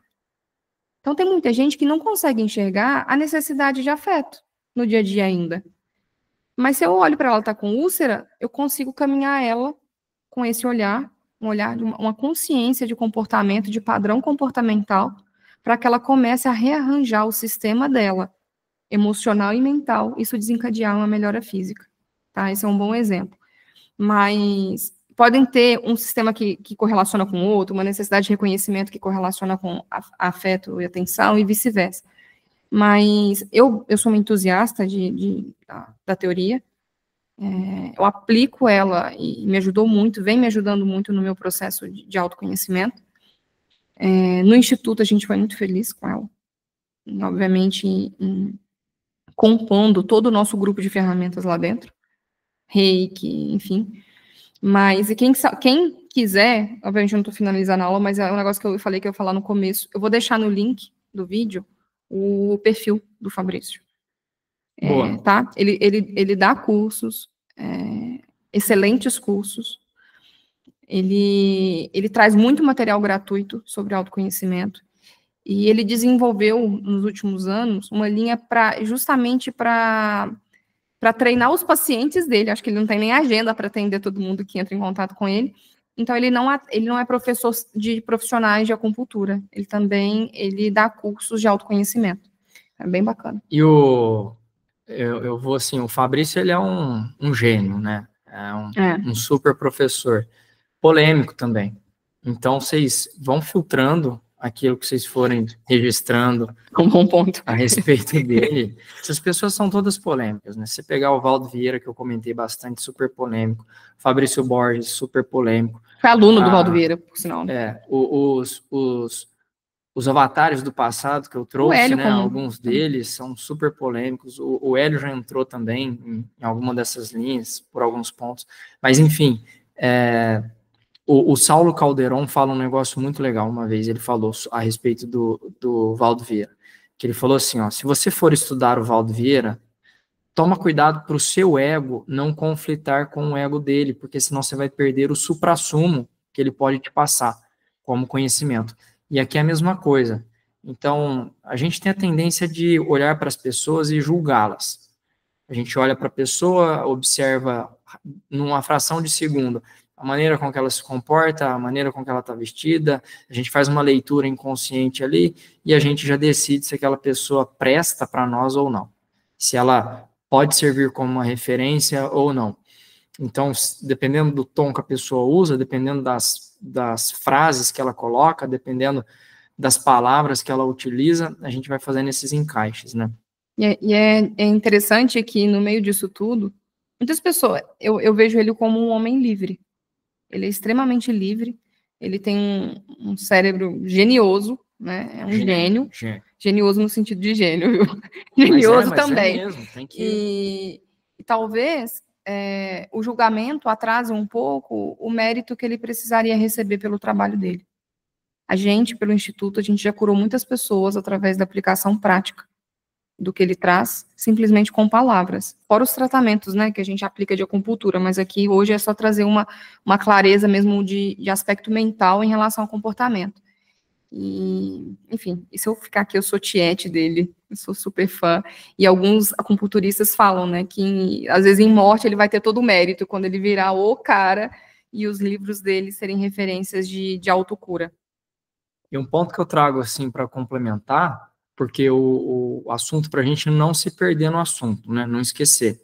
Então, tem muita gente que não consegue enxergar a necessidade de afeto no dia a dia ainda. Mas se eu olho para ela estar com úlcera, eu consigo caminhar ela com esse olhar, de uma consciência de comportamento, de padrão comportamental, para que ela comece a rearranjar o sistema dela, emocional e mental, isso desencadear uma melhora física, tá? Esse é um bom exemplo. Mas podem ter um sistema que correlaciona com o outro, uma necessidade de reconhecimento que correlaciona com afeto e atenção e vice-versa. Mas eu sou uma entusiasta da teoria, eu aplico ela e me ajudou muito, vem me ajudando muito no meu processo de autoconhecimento. No Instituto a gente foi muito feliz com ela, obviamente compondo todo o nosso grupo de ferramentas lá dentro, Reiki, enfim. Mas quem quiser, obviamente eu não estou finalizando a aula, mas é um negócio que eu falei que eu ia falar no começo, eu vou deixar no link do vídeo o perfil do Fabrício. Boa. Tá? Ele dá cursos, excelentes cursos. Ele traz muito material gratuito sobre autoconhecimento. E ele desenvolveu, nos últimos anos, uma linha justamente para treinar os pacientes dele. Acho que ele não tem nem agenda para atender todo mundo que entra em contato com ele. Então, ele não é professor de profissionais de acupuntura. Ele dá cursos de autoconhecimento. É bem bacana. E eu vou assim, o Fabrício, ele é um gênio, né? Um super professor. Polêmico também. Então, vocês vão filtrando aquilo que vocês forem registrando Um bom ponto. a respeito dele. Essas pessoas são todas polêmicas, né? Se você pegar o Valdo Vieira, que eu comentei bastante, super polêmico. Fabrício Borges, super polêmico. Foi aluno do Valdo Vieira, por sinal. Os avatares do passado que eu trouxe, né? Alguns deles são super polêmicos. O Hélio já entrou também em alguma dessas linhas, por alguns pontos. Mas, enfim, o Saulo Calderon fala um negócio muito legal uma vez. Ele falou a respeito do Valdo Vieira. Que ele falou assim, ó, se você for estudar o Valdo Vieira, toma cuidado para o seu ego não conflitar com o ego dele, porque senão você vai perder o suprassumo que ele pode te passar como conhecimento. E aqui é a mesma coisa. Então, a gente tem a tendência de olhar para as pessoas e julgá-las. A gente olha para a pessoa, observa numa fração de segundo a maneira com que ela se comporta, a maneira com que ela está vestida, a gente faz uma leitura inconsciente ali e a gente já decide se aquela pessoa presta para nós ou não. Se ela pode servir como uma referência ou não. Então, dependendo do tom que a pessoa usa, dependendo das frases que ela coloca, dependendo das palavras que ela utiliza, a gente vai fazendo esses encaixes, né? E é interessante que, no meio disso tudo, muitas pessoas, eu vejo ele como um homem livre. Ele é extremamente livre, ele tem um cérebro genioso, né? É um gênio. Genioso no sentido de gênio, viu? Genioso também. É mesmo, tem que... E talvez o julgamento atrase um pouco o mérito que ele precisaria receber pelo trabalho dele. A gente, pelo Instituto, a gente já curou muitas pessoas através da aplicação prática do que ele traz, simplesmente com palavras. Fora os tratamentos, né, que a gente aplica de acupuntura, mas aqui hoje é só trazer uma clareza mesmo de aspecto mental em relação ao comportamento. E, enfim, e se eu ficar aqui, eu sou tiete dele, eu sou super fã, e alguns acupunturistas falam, né, que às vezes em morte ele vai ter todo o mérito quando ele virar o cara e os livros dele serem referências de autocura. E um ponto que eu trago, assim, para complementar, porque o assunto, para a gente não se perder no assunto, né, não esquecer.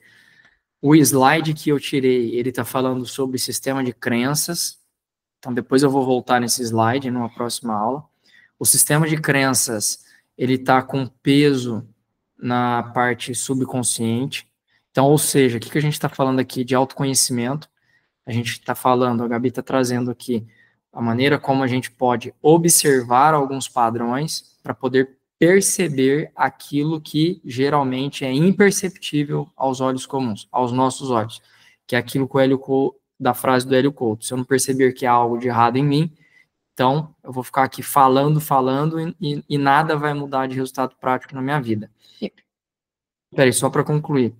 O slide que eu tirei, ele está falando sobre sistema de crenças, então depois eu vou voltar nesse slide numa próxima aula. O sistema de crenças, ele está com peso na parte subconsciente. Então, ou seja, o que a gente está falando aqui de autoconhecimento? A gente está falando, a Gabi está trazendo aqui a maneira como a gente pode observar alguns padrões para poder perceber aquilo que geralmente é imperceptível aos olhos comuns, aos nossos olhos, que é aquilo que da frase do Hélio Couto: se eu não perceber que há algo de errado em mim, então eu vou ficar aqui falando e nada vai mudar de resultado prático na minha vida. Peraí, só para concluir.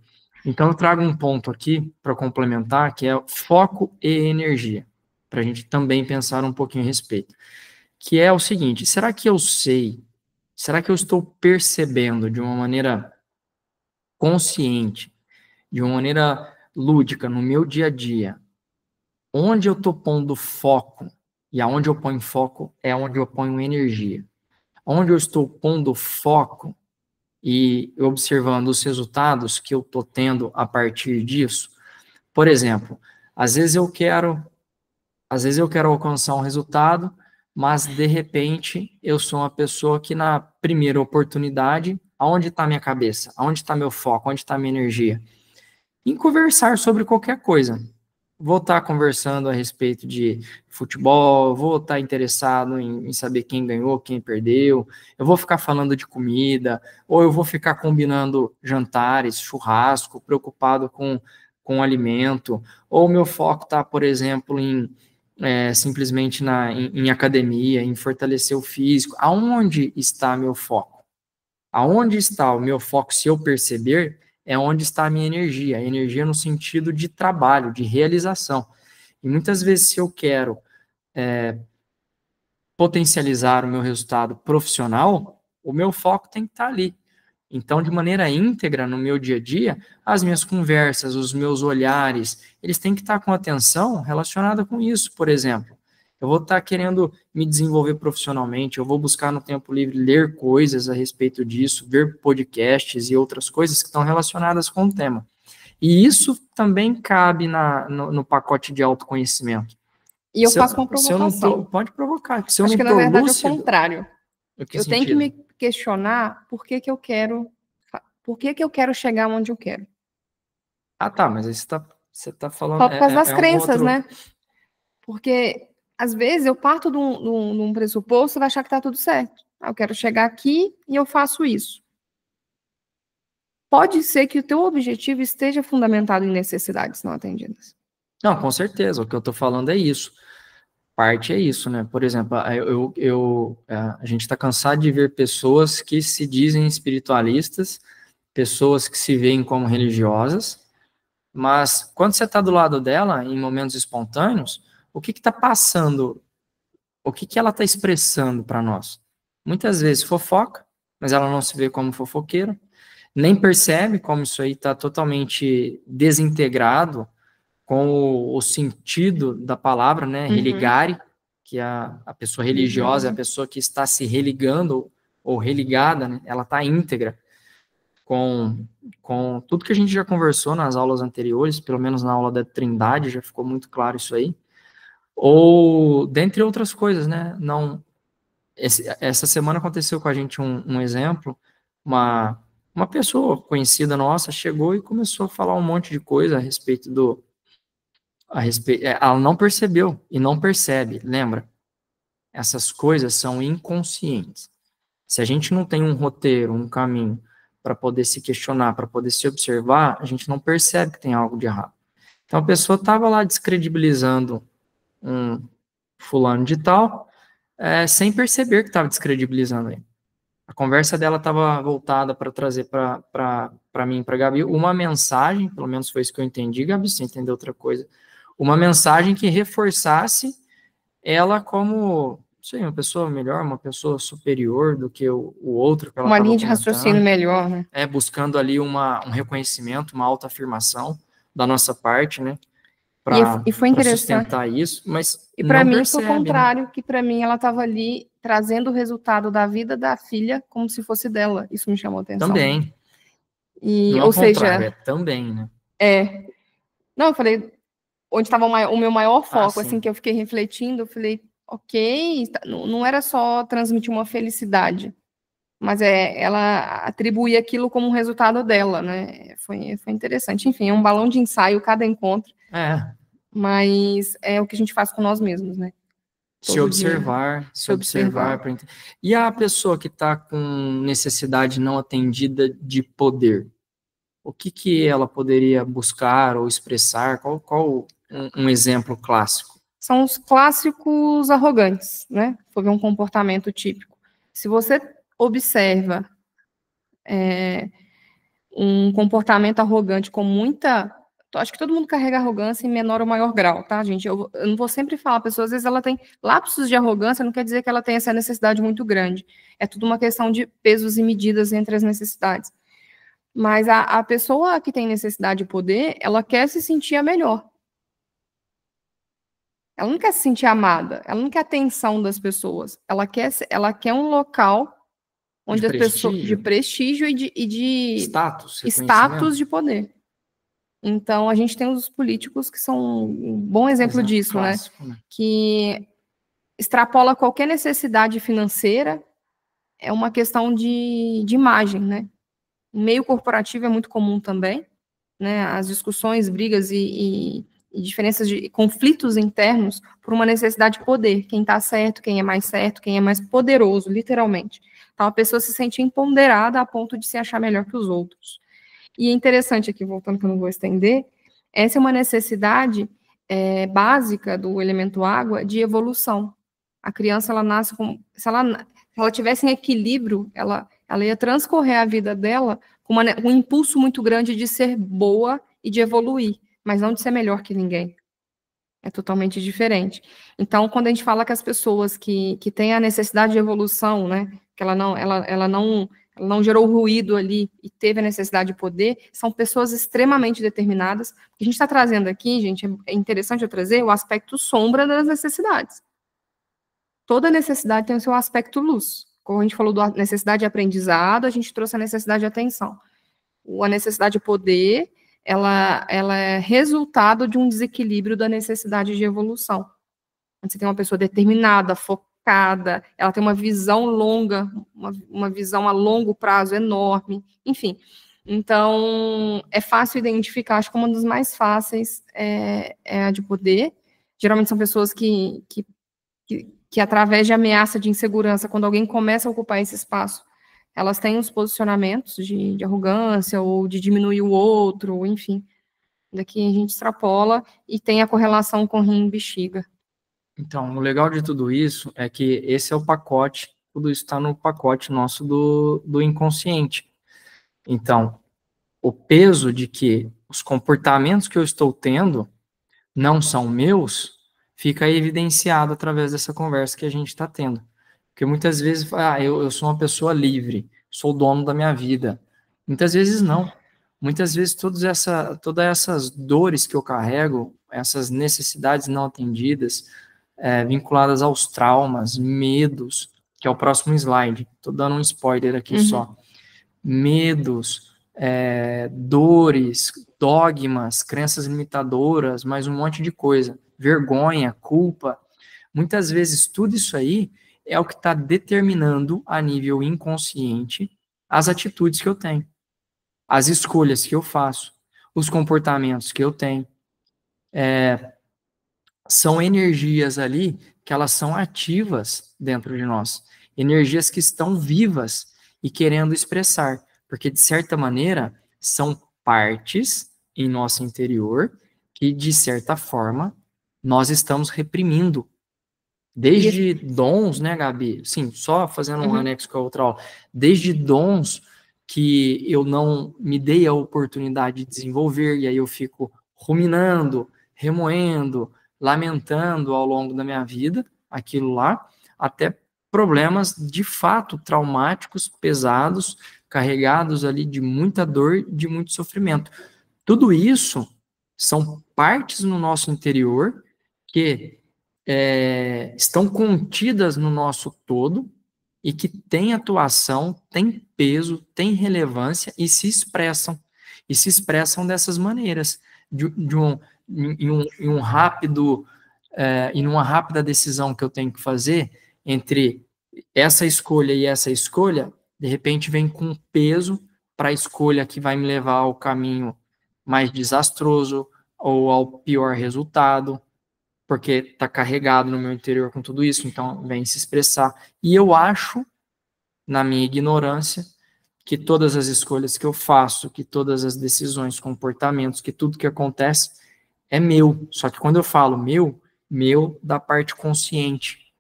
Então eu trago um ponto aqui para complementar, que é foco e energia, para a gente também pensar um pouquinho a respeito, que é o seguinte: será que eu sei, será que eu estou percebendo de uma maneira consciente, de uma maneira lúdica no meu dia a dia, onde eu estou pondo foco, e aonde eu ponho foco é onde eu ponho energia. Onde eu estou pondo foco e observando os resultados que eu estou tendo a partir disso. Por exemplo, às vezes eu quero alcançar um resultado, mas de repente eu sou uma pessoa que na primeira oportunidade, aonde está minha cabeça? Aonde está meu foco? Onde está minha energia? Em conversar sobre qualquer coisa. Vou estar conversando a respeito de futebol, vou estar interessado em saber quem ganhou, quem perdeu, eu vou ficar falando de comida, ou eu vou ficar combinando jantares, churrasco, preocupado com o alimento, ou meu foco está, por exemplo, simplesmente em academia, em fortalecer o físico. Aonde está meu foco? Aonde está o meu foco, se eu perceber, é onde está a minha energia. A energia no sentido de trabalho, de realização. E muitas vezes, se eu quero potencializar o meu resultado profissional, o meu foco tem que estar ali. Então, de maneira íntegra, no meu dia a dia, as minhas conversas, os meus olhares, eles têm que estar com atenção relacionada com isso. Por exemplo, eu vou estar querendo me desenvolver profissionalmente, eu vou buscar no tempo livre ler coisas a respeito disso, ver podcasts e outras coisas que estão relacionadas com o tema. E isso também cabe no pacote de autoconhecimento. E eu faço uma provocação. Pode provocar. Se eu Acho não que, na verdade, é o contrário. Eu tenho que me questionar por que eu quero chegar onde eu quero. Ah, tá, mas aí você tá falando... Só por causa das crenças, né? Porque, às vezes, eu parto de um pressuposto e vai achar que tá tudo certo. Eu quero chegar aqui e eu faço isso. Pode ser que o teu objetivo esteja fundamentado em necessidades não atendidas. Não, com certeza. O que eu tô falando é isso. Parte é isso, né? Por exemplo, a gente está cansado de ver pessoas que se dizem espiritualistas, pessoas que se veem como religiosas, mas quando você está do lado dela, em momentos espontâneos, o que está passando? O que ela está expressando para nós? Muitas vezes fofoca, mas ela não se vê como fofoqueira, nem percebe como isso aí está totalmente desintegrado com o sentido da palavra, né, religare, que a pessoa religiosa é a pessoa que está se religando ou religada, né, ela está íntegra com tudo que a gente já conversou nas aulas anteriores, pelo menos na aula da Trindade, já ficou muito claro isso aí, ou dentre outras coisas, né, não, essa semana aconteceu com a gente um exemplo, uma pessoa conhecida nossa chegou e começou a falar um monte de coisa a respeito ela não percebeu e não percebe, lembra? Essas coisas são inconscientes. Se a gente não tem um roteiro, um caminho para poder se questionar, para poder se observar, a gente não percebe que tem algo de errado. Então a pessoa estava lá descredibilizando um fulano de tal, sem perceber que estava descredibilizando ele. A conversa dela estava voltada para trazer para mim, para Gabi, uma mensagem, pelo menos foi isso que eu entendi, Gabi, se entendeu outra coisa, uma mensagem que reforçasse ela como, sei, uma pessoa melhor, uma pessoa superior do que o outro que ela uma linha de raciocínio melhor, né? Buscando ali um reconhecimento, uma autoafirmação da nossa parte, né? E foi interessante. Sustentar isso, mas e para mim foi o contrário, né? Que para mim ela estava ali trazendo o resultado da vida da filha como se fosse dela. Isso me chamou a atenção. Também. E, ou seja, também, né? Não, eu falei, onde estava o meu maior foco, assim, que eu fiquei refletindo, eu falei, ok, não era só transmitir uma felicidade, mas ela atribuía aquilo como um resultado dela, né? Foi interessante. Enfim, é um balão de ensaio cada encontro. Mas é o que a gente faz com nós mesmos, né? Se observar. E a pessoa que está com necessidade não atendida de poder, o que ela poderia buscar ou expressar? Qual um exemplo clássico? São os clássicos arrogantes, né? Foi um comportamento típico. Se você observa um comportamento arrogante com muita... Acho que todo mundo carrega arrogância em menor ou maior grau, tá, gente? Eu não vou sempre falar, a pessoa, às vezes, ela tem lapsos de arrogância, não quer dizer que ela tenha essa necessidade muito grande. É tudo uma questão de pesos e medidas entre as necessidades. Mas a pessoa que tem necessidade de poder, ela quer se sentir a melhor. Ela não quer se sentir amada, ela não quer a atenção das pessoas. Ela quer um local onde as pessoas de prestígio e de status de poder. Então, a gente tem os políticos que são um bom exemplo disso, clássico, né? Que extrapola qualquer necessidade financeira, é uma questão de imagem, né? O meio corporativo é muito comum também, né? As discussões, brigas e diferenças de conflitos internos por uma necessidade de poder. Quem está certo, quem é mais poderoso, literalmente. Então, a pessoa se sente empoderada a ponto de se achar melhor que os outros. E é interessante aqui, voltando que eu não vou estender, essa é uma necessidade básica do elemento água de evolução. A criança, ela nasce com... Se ela tivesse em equilíbrio, ela ia transcorrer a vida dela com um impulso muito grande de ser boa e de evoluir, mas não de ser melhor que ninguém. É totalmente diferente. Então, quando a gente fala que as pessoas que têm a necessidade de evolução, né, que ela não gerou ruído ali e teve a necessidade de poder, são pessoas extremamente determinadas. A gente está trazendo aqui, gente, é interessante eu trazer o aspecto sombra das necessidades. Toda necessidade tem o seu aspecto luz. Como a gente falou da necessidade de aprendizado, a gente trouxe a necessidade de atenção. A necessidade de poder, ela é resultado de um desequilíbrio da necessidade de evolução. Você tem uma pessoa determinada, focada, ela tem uma visão longa, uma visão a longo prazo enorme, enfim. Então, é fácil identificar, acho que uma das mais fáceis é a de poder. Geralmente são pessoas que através de ameaça de insegurança, quando alguém começa a ocupar esse espaço, elas têm os posicionamentos de arrogância ou de diminuir o outro, enfim. Daqui a gente extrapola e tem a correlação com rim e bexiga. Então, o legal de tudo isso é que esse é o pacote, tudo isso está no pacote nosso do inconsciente. Então, o peso de que os comportamentos que eu estou tendo não são meus, fica evidenciado através dessa conversa que a gente está tendo. Porque muitas vezes, eu sou uma pessoa livre, sou o dono da minha vida. Muitas vezes não. Muitas vezes todas essas dores que eu carrego, essas necessidades não atendidas, vinculadas aos traumas, medos, que é o próximo slide. Estou dando um spoiler aqui só. Medos, dores, dogmas, crenças limitadoras, mais um monte de coisa. Vergonha, culpa. Muitas vezes tudo isso aí é o que está determinando a nível inconsciente as atitudes que eu tenho, as escolhas que eu faço, os comportamentos que eu tenho. São energias ali que elas são ativas dentro de nós, energias que estão vivas e querendo expressar, porque de certa maneira são partes em nosso interior que de certa forma nós estamos reprimindo. Desde dons, né, Gabi? Sim, só fazendo um anexo com a outra aula. Desde dons que eu não me dei a oportunidade de desenvolver, e aí eu fico ruminando, remoendo, lamentando ao longo da minha vida, aquilo lá, até problemas de fato traumáticos, pesados, carregados ali de muita dor, de muito sofrimento. Tudo isso são partes no nosso interior que estão contidas no nosso todo e que têm atuação, têm peso, têm relevância e se expressam. E se expressam dessas maneiras, em uma rápida decisão que eu tenho que fazer entre essa escolha e essa escolha, de repente vem com peso para a escolha que vai me levar ao caminho mais desastroso ou ao pior resultado, porque está carregado no meu interior com tudo isso, então vem se expressar. E eu acho, na minha ignorância, que todas as escolhas que eu faço, que todas as decisões, comportamentos, que tudo que acontece é meu. Só que quando eu falo meu da parte consciente,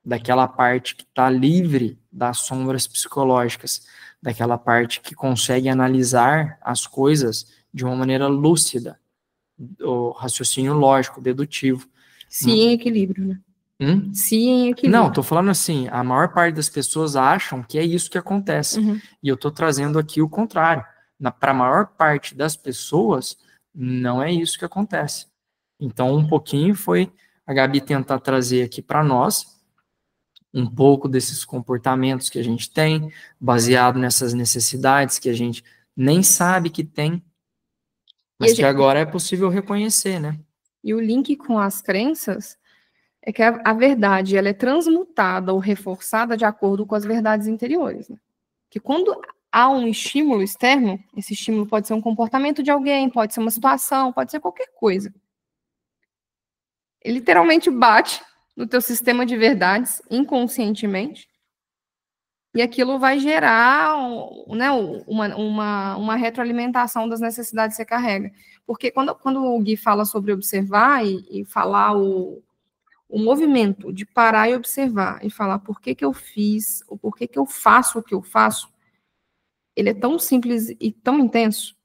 daquela parte que está livre das sombras psicológicas, daquela parte que consegue analisar as coisas de uma maneira lúcida, o raciocínio lógico, dedutivo. Se em equilíbrio, né? Se em equilíbrio. Não, tô falando assim, a maior parte das pessoas acham que é isso que acontece. E eu tô trazendo aqui o contrário. Para a maior parte das pessoas, não é isso que acontece. Então, um pouquinho foi a Gabi tentar trazer aqui para nós um pouco desses comportamentos que a gente tem, baseado nessas necessidades que a gente nem sabe que tem, mas que agora é possível reconhecer, né? E o link com as crenças é que a verdade ela é transmutada ou reforçada de acordo com as verdades interiores. Né? Que quando há um estímulo externo, esse estímulo pode ser um comportamento de alguém, pode ser uma situação, pode ser qualquer coisa. Ele literalmente bate no teu sistema de verdades inconscientemente e aquilo vai gerar uma retroalimentação das necessidades que você carrega. Porque quando o Gui fala sobre observar e falar o movimento de parar e observar e falar por que eu fiz, ou por que eu faço o que eu faço, ele é tão simples e tão intenso,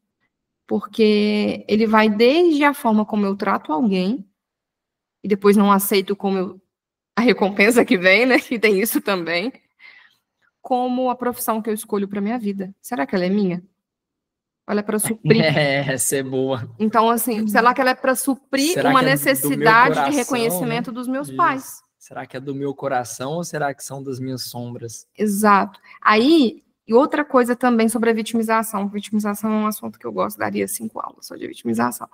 porque ele vai desde a forma como eu trato alguém, e depois não aceito a recompensa que vem, né? Que tem isso também, como a profissão que eu escolho para minha vida. Será que ela é minha? Ela é para suprir. Essa é boa. Então, assim, será que ela é para suprir Será uma que é do meu necessidade de coração, reconhecimento né? dos meus Isso. pais? Será que é do meu coração ou será que são das minhas sombras? Exato. Aí, e outra coisa também sobre a vitimização. Vitimização é um assunto que eu gosto, daria 5 aulas só de vitimização.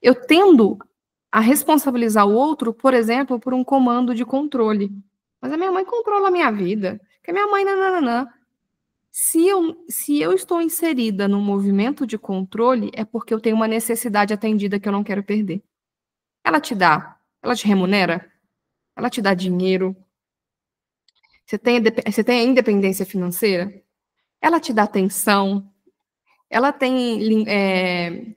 Eu tendo a responsabilizar o outro, por exemplo, por um comando de controle. Mas a minha mãe controla a minha vida. Porque a minha mãe, nananã. Se eu estou inserida no movimento de controle, é porque eu tenho uma necessidade atendida que eu não quero perder. Ela te remunera, ela te dá dinheiro. Você tem a independência financeira, ela te dá atenção, ela tem,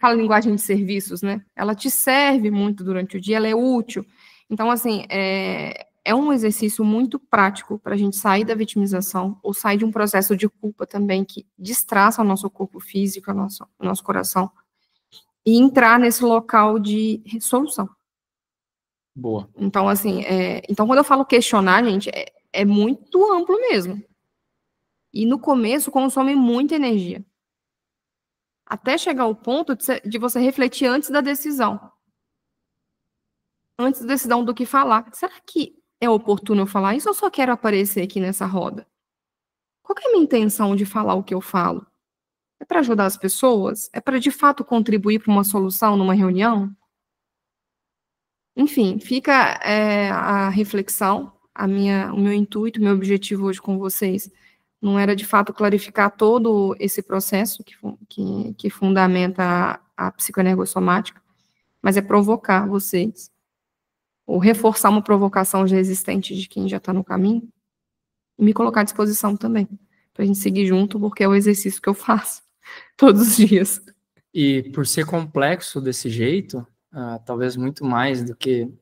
fala linguagem de serviços, né? Ela te serve muito durante o dia, ela é útil. Então, assim, é um exercício muito prático para a gente sair da vitimização ou sair de um processo de culpa também que destraça o nosso corpo físico, o nosso coração, e entrar nesse local de solução. Boa. Então, assim, então quando eu falo questionar, gente, é muito amplo mesmo. E no começo consome muita energia. Até chegar ao ponto de você refletir antes da decisão. Antes da decisão do que falar. Será que é oportuno eu falar isso ou eu só quero aparecer aqui nessa roda? Qual que é a minha intenção de falar o que eu falo? É para ajudar as pessoas? É para de fato contribuir para uma solução numa reunião? Enfim, fica a reflexão, o meu intuito, o meu objetivo hoje com vocês não era de fato clarificar todo esse processo que fundamenta a psicoenergossomática, mas é provocar vocês, ou reforçar uma provocação já existente de quem já está no caminho, e me colocar à disposição também, para a gente seguir junto, porque é o exercício que eu faço todos os dias. E por ser complexo desse jeito, talvez muito mais do que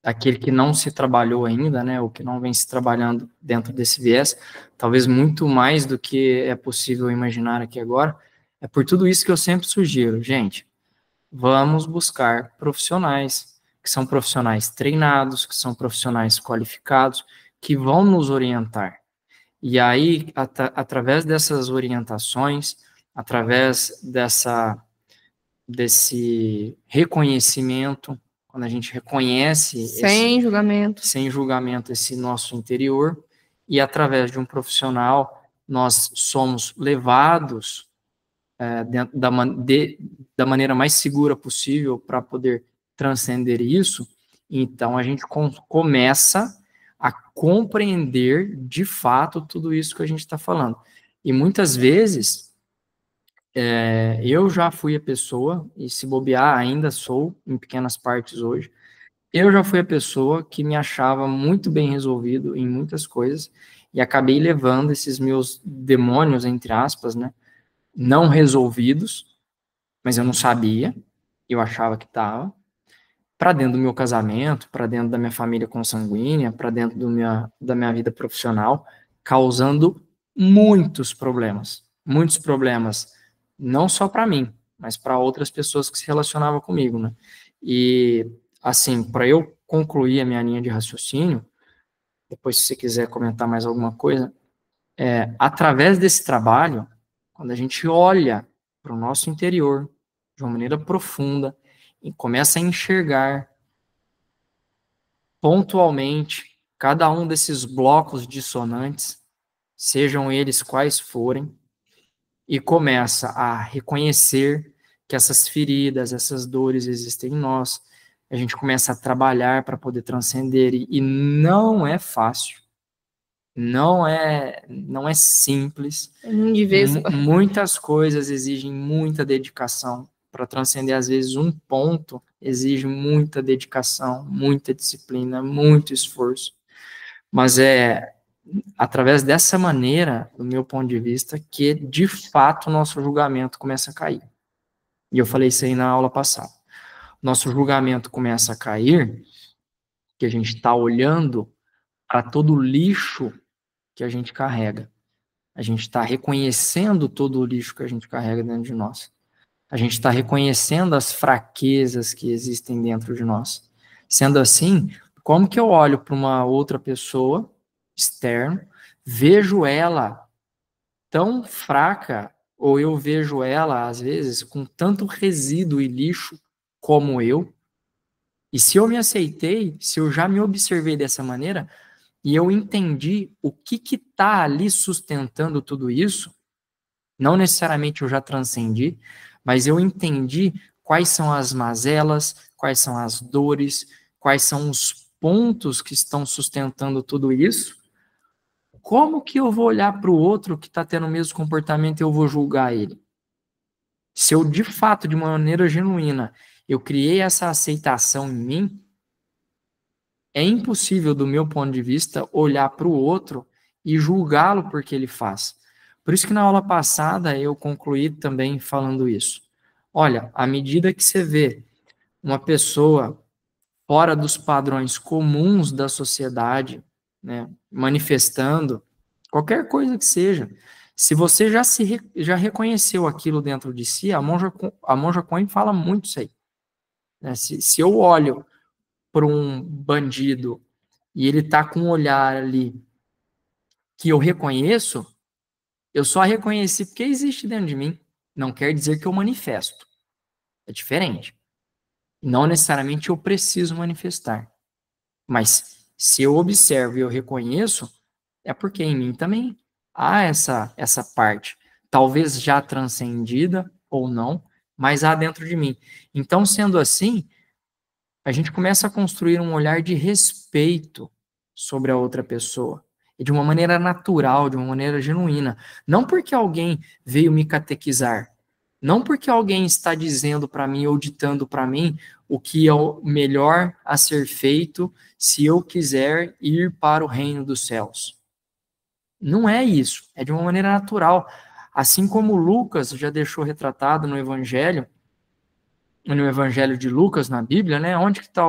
aquele que não se trabalhou ainda, né, ou que não vem se trabalhando dentro desse viés, talvez muito mais do que é possível imaginar aqui agora, é por tudo isso que eu sempre sugiro, gente, vamos buscar profissionais, que são profissionais treinados, que são profissionais qualificados, que vão nos orientar. E aí, através dessas orientações, através desse reconhecimento, quando a gente reconhece sem julgamento esse nosso interior, e através de um profissional nós somos levados dentro da maneira mais segura possível para poder transcender isso, então a gente começa a compreender de fato tudo isso que a gente está falando. E muitas vezes eu já fui a pessoa, e se bobear, ainda sou, em pequenas partes hoje, eu já fui a pessoa que me achava muito bem resolvido em muitas coisas, e acabei levando esses meus demônios, entre aspas, né, não resolvidos, mas eu não sabia, eu achava que estava, para dentro do meu casamento, para dentro da minha família consanguínea, para dentro da minha vida profissional, causando muitos problemas, não só para mim, mas para outras pessoas que se relacionavam comigo, né? E, assim, para eu concluir a minha linha de raciocínio, depois se você quiser comentar mais alguma coisa, através desse trabalho, quando a gente olha para o nosso interior de uma maneira profunda e começa a enxergar pontualmente cada um desses blocos dissonantes, sejam eles quais forem, e começa a reconhecer que essas feridas, essas dores existem em nós, a gente começa a trabalhar para poder transcender, e não é fácil, não é simples, muitas coisas exigem muita dedicação, para transcender às vezes um ponto, exige muita dedicação, muita disciplina, muito esforço, mas através dessa maneira, do meu ponto de vista, que de fato o nosso julgamento começa a cair. E eu falei isso aí na aula passada. Nosso julgamento começa a cair, que a gente está olhando para todo o lixo que a gente carrega. A gente está reconhecendo todo o lixo que a gente carrega dentro de nós. A gente está reconhecendo as fraquezas que existem dentro de nós. Sendo assim, como que eu olho para uma outra pessoa externa, vejo ela tão fraca, ou eu vejo ela, às vezes, com tanto resíduo e lixo como eu, e se eu me aceitei, se eu já me observei dessa maneira, e eu entendi o que está ali sustentando tudo isso, não necessariamente eu já transcendi, mas eu entendi quais são as mazelas, quais são as dores, quais são os pontos que estão sustentando tudo isso. Como que eu vou olhar para o outro que está tendo o mesmo comportamento e eu vou julgar ele? Se eu, de fato, de uma maneira genuína, eu criei essa aceitação em mim, é impossível, do meu ponto de vista, olhar para o outro e julgá-lo porque ele faz. Por isso que na aula passada eu concluí também falando isso. Olha, à medida que você vê uma pessoa fora dos padrões comuns da sociedade, né, manifestando qualquer coisa que seja, se você já reconheceu aquilo dentro de si, a Monja Coen fala muito isso aí. Né? Se eu olho para um bandido e ele está com um olhar ali que eu reconheço, eu só reconheci porque existe dentro de mim. Não quer dizer que eu manifesto. É diferente. Não necessariamente eu preciso manifestar. Mas se eu observo e eu reconheço, é porque em mim também há essa parte. Talvez já transcendida ou não, mas há dentro de mim. Então, sendo assim, a gente começa a construir um olhar de respeito sobre a outra pessoa. E de uma maneira natural, de uma maneira genuína. Não porque alguém veio me catequizar. Não porque alguém está dizendo para mim ou ditando para mim o que é o melhor a ser feito se eu quiser ir para o reino dos céus. Não é isso. É de uma maneira natural. Assim como Lucas já deixou retratado no Evangelho de Lucas, na Bíblia, né? Onde que está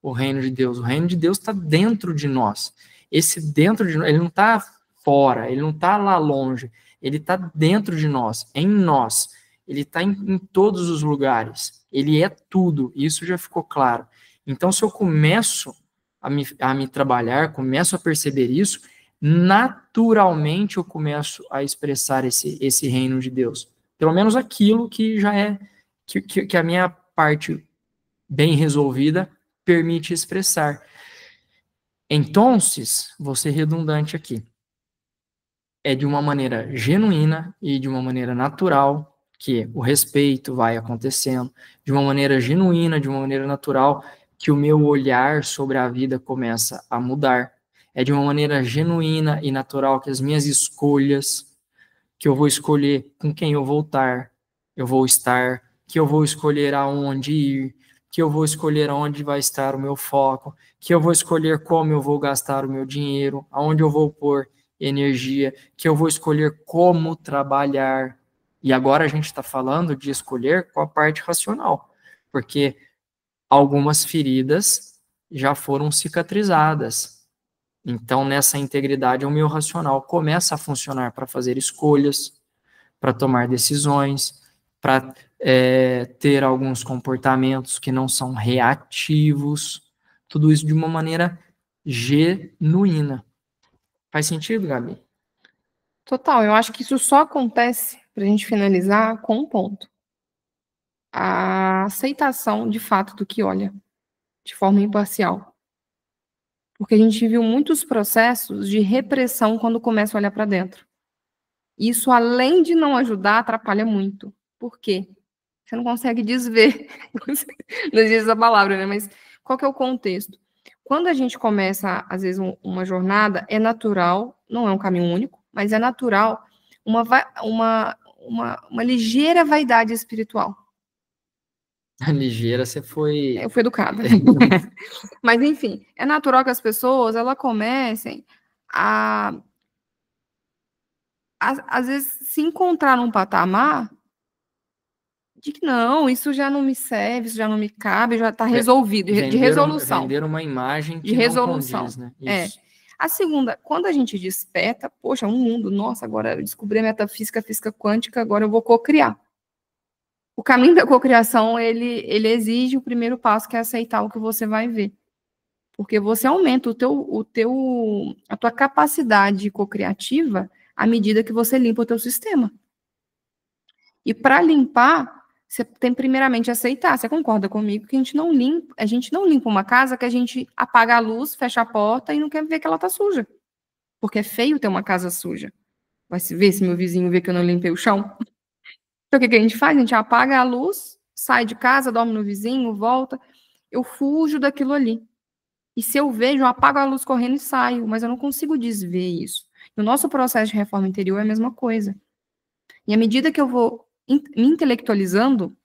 o reino de Deus? O reino de Deus está dentro de nós. Esse dentro de nós, ele não está fora, ele não está lá longe, ele está dentro de nós, em nós. Ele está em todos os lugares. Ele é tudo. Isso já ficou claro. Então, se eu começo a me trabalhar, começo a perceber isso, naturalmente eu começo a expressar esse reino de Deus. Pelo menos aquilo que já é que a minha parte bem resolvida permite expressar. Então, vou ser redundante aqui. É de uma maneira genuína e de uma maneira natural que o respeito vai acontecendo, de uma maneira genuína, de uma maneira natural, que o meu olhar sobre a vida começa a mudar. É de uma maneira genuína e natural que as minhas escolhas, que eu vou escolher com quem eu vou estar, que eu vou escolher aonde ir, que eu vou escolher aonde vai estar o meu foco, que eu vou escolher como eu vou gastar o meu dinheiro, aonde eu vou pôr energia, que eu vou escolher como trabalhar. E agora a gente está falando de escolher com a parte racional, porque algumas feridas já foram cicatrizadas. Então, nessa integridade, o meu racional começa a funcionar para fazer escolhas, para tomar decisões, para ter alguns comportamentos que não são reativos, tudo isso de uma maneira genuína. Faz sentido, Gabi? Total, eu acho que isso só acontece, para a gente finalizar, com um ponto. A aceitação, de fato, do que olha, de forma imparcial. Porque a gente viu muitos processos de repressão quando começa a olhar para dentro. Isso, além de não ajudar, atrapalha muito. Por quê? Você não consegue desver, não existe essa palavra, né? Mas qual que é o contexto? Quando a gente começa, às vezes, uma jornada, é natural, não é um caminho único, mas é natural uma ligeira vaidade espiritual. A ligeira, você foi... Eu fui educada. Mas, enfim, é natural que as pessoas, elas comecem às vezes, se encontrar num patamar de que não, isso já não me serve, isso já não me cabe, já está resolvido, de resolução. Vender uma imagem que de resolução. não condiz, né? Isso. A segunda, quando a gente desperta, poxa, um mundo, nossa, agora eu descobri a metafísica, a física quântica, agora eu vou cocriar. O caminho da cocriação, ele exige o primeiro passo, que é aceitar o que você vai ver. Porque você aumenta a tua capacidade cocriativa à medida que você limpa o teu sistema. E para limpar, você tem primeiramente aceitar. Você concorda comigo que a gente não limpa uma casa que a gente apaga a luz, fecha a porta e não quer ver que ela tá suja. Porque é feio ter uma casa suja. Vai se ver se meu vizinho vê que eu não limpei o chão. Então o que a gente faz? A gente apaga a luz, sai de casa, dorme no vizinho, volta. Eu fujo daquilo ali. E se eu vejo, eu apago a luz correndo e saio, mas eu não consigo desver isso. No nosso processo de reforma interior é a mesma coisa. E à medida que eu vou me intelectualizando,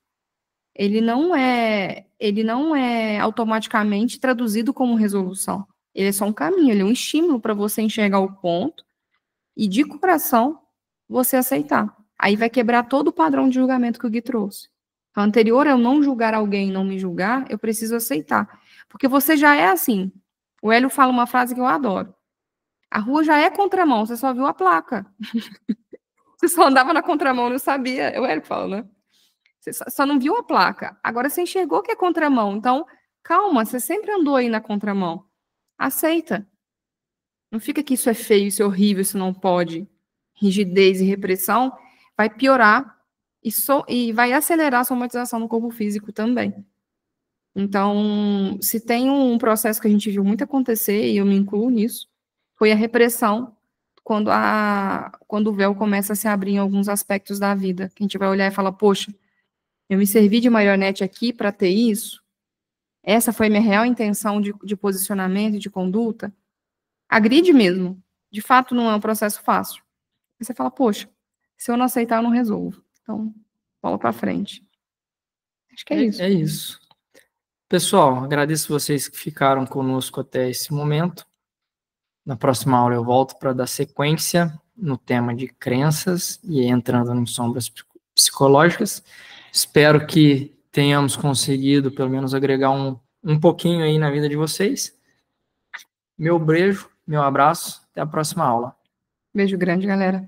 ele não é automaticamente traduzido como resolução. Ele é só um caminho, ele é um estímulo para você enxergar o ponto e, de coração, você aceitar. Aí vai quebrar todo o padrão de julgamento que o Gui trouxe. A anterior, eu não julgar alguém, não me julgar, eu preciso aceitar. Porque você já é assim. O Hélio fala uma frase que eu adoro. A rua já é contramão, você só viu a placa. Você só andava na contramão, não sabia. É o Hélio que fala, né? Você só não viu a placa. Agora você enxergou que é contramão. Então, calma, você sempre andou aí na contramão. Aceita. Não fica que isso é feio, isso é horrível, isso não pode. Rigidez e repressão vai piorar e vai acelerar a somatização no corpo físico também. Então, se tem um processo que a gente viu muito acontecer, e eu me incluo nisso, foi a repressão quando o véu começa a se abrir em alguns aspectos da vida. Que a gente vai olhar e falar, poxa, eu me servi de marionete aqui para ter isso? Essa foi minha real intenção de posicionamento e de conduta? Agride mesmo. De fato, não é um processo fácil. Aí você fala, poxa, se eu não aceitar, eu não resolvo. Então, bola para frente. Acho que é isso. É isso. Pessoal, agradeço vocês que ficaram conosco até esse momento. Na próxima aula eu volto para dar sequência no tema de crenças e entrando em sombras psicológicas. Espero que tenhamos conseguido, pelo menos, agregar um pouquinho aí na vida de vocês. Meu beijo, meu abraço, até a próxima aula. Beijo grande, galera.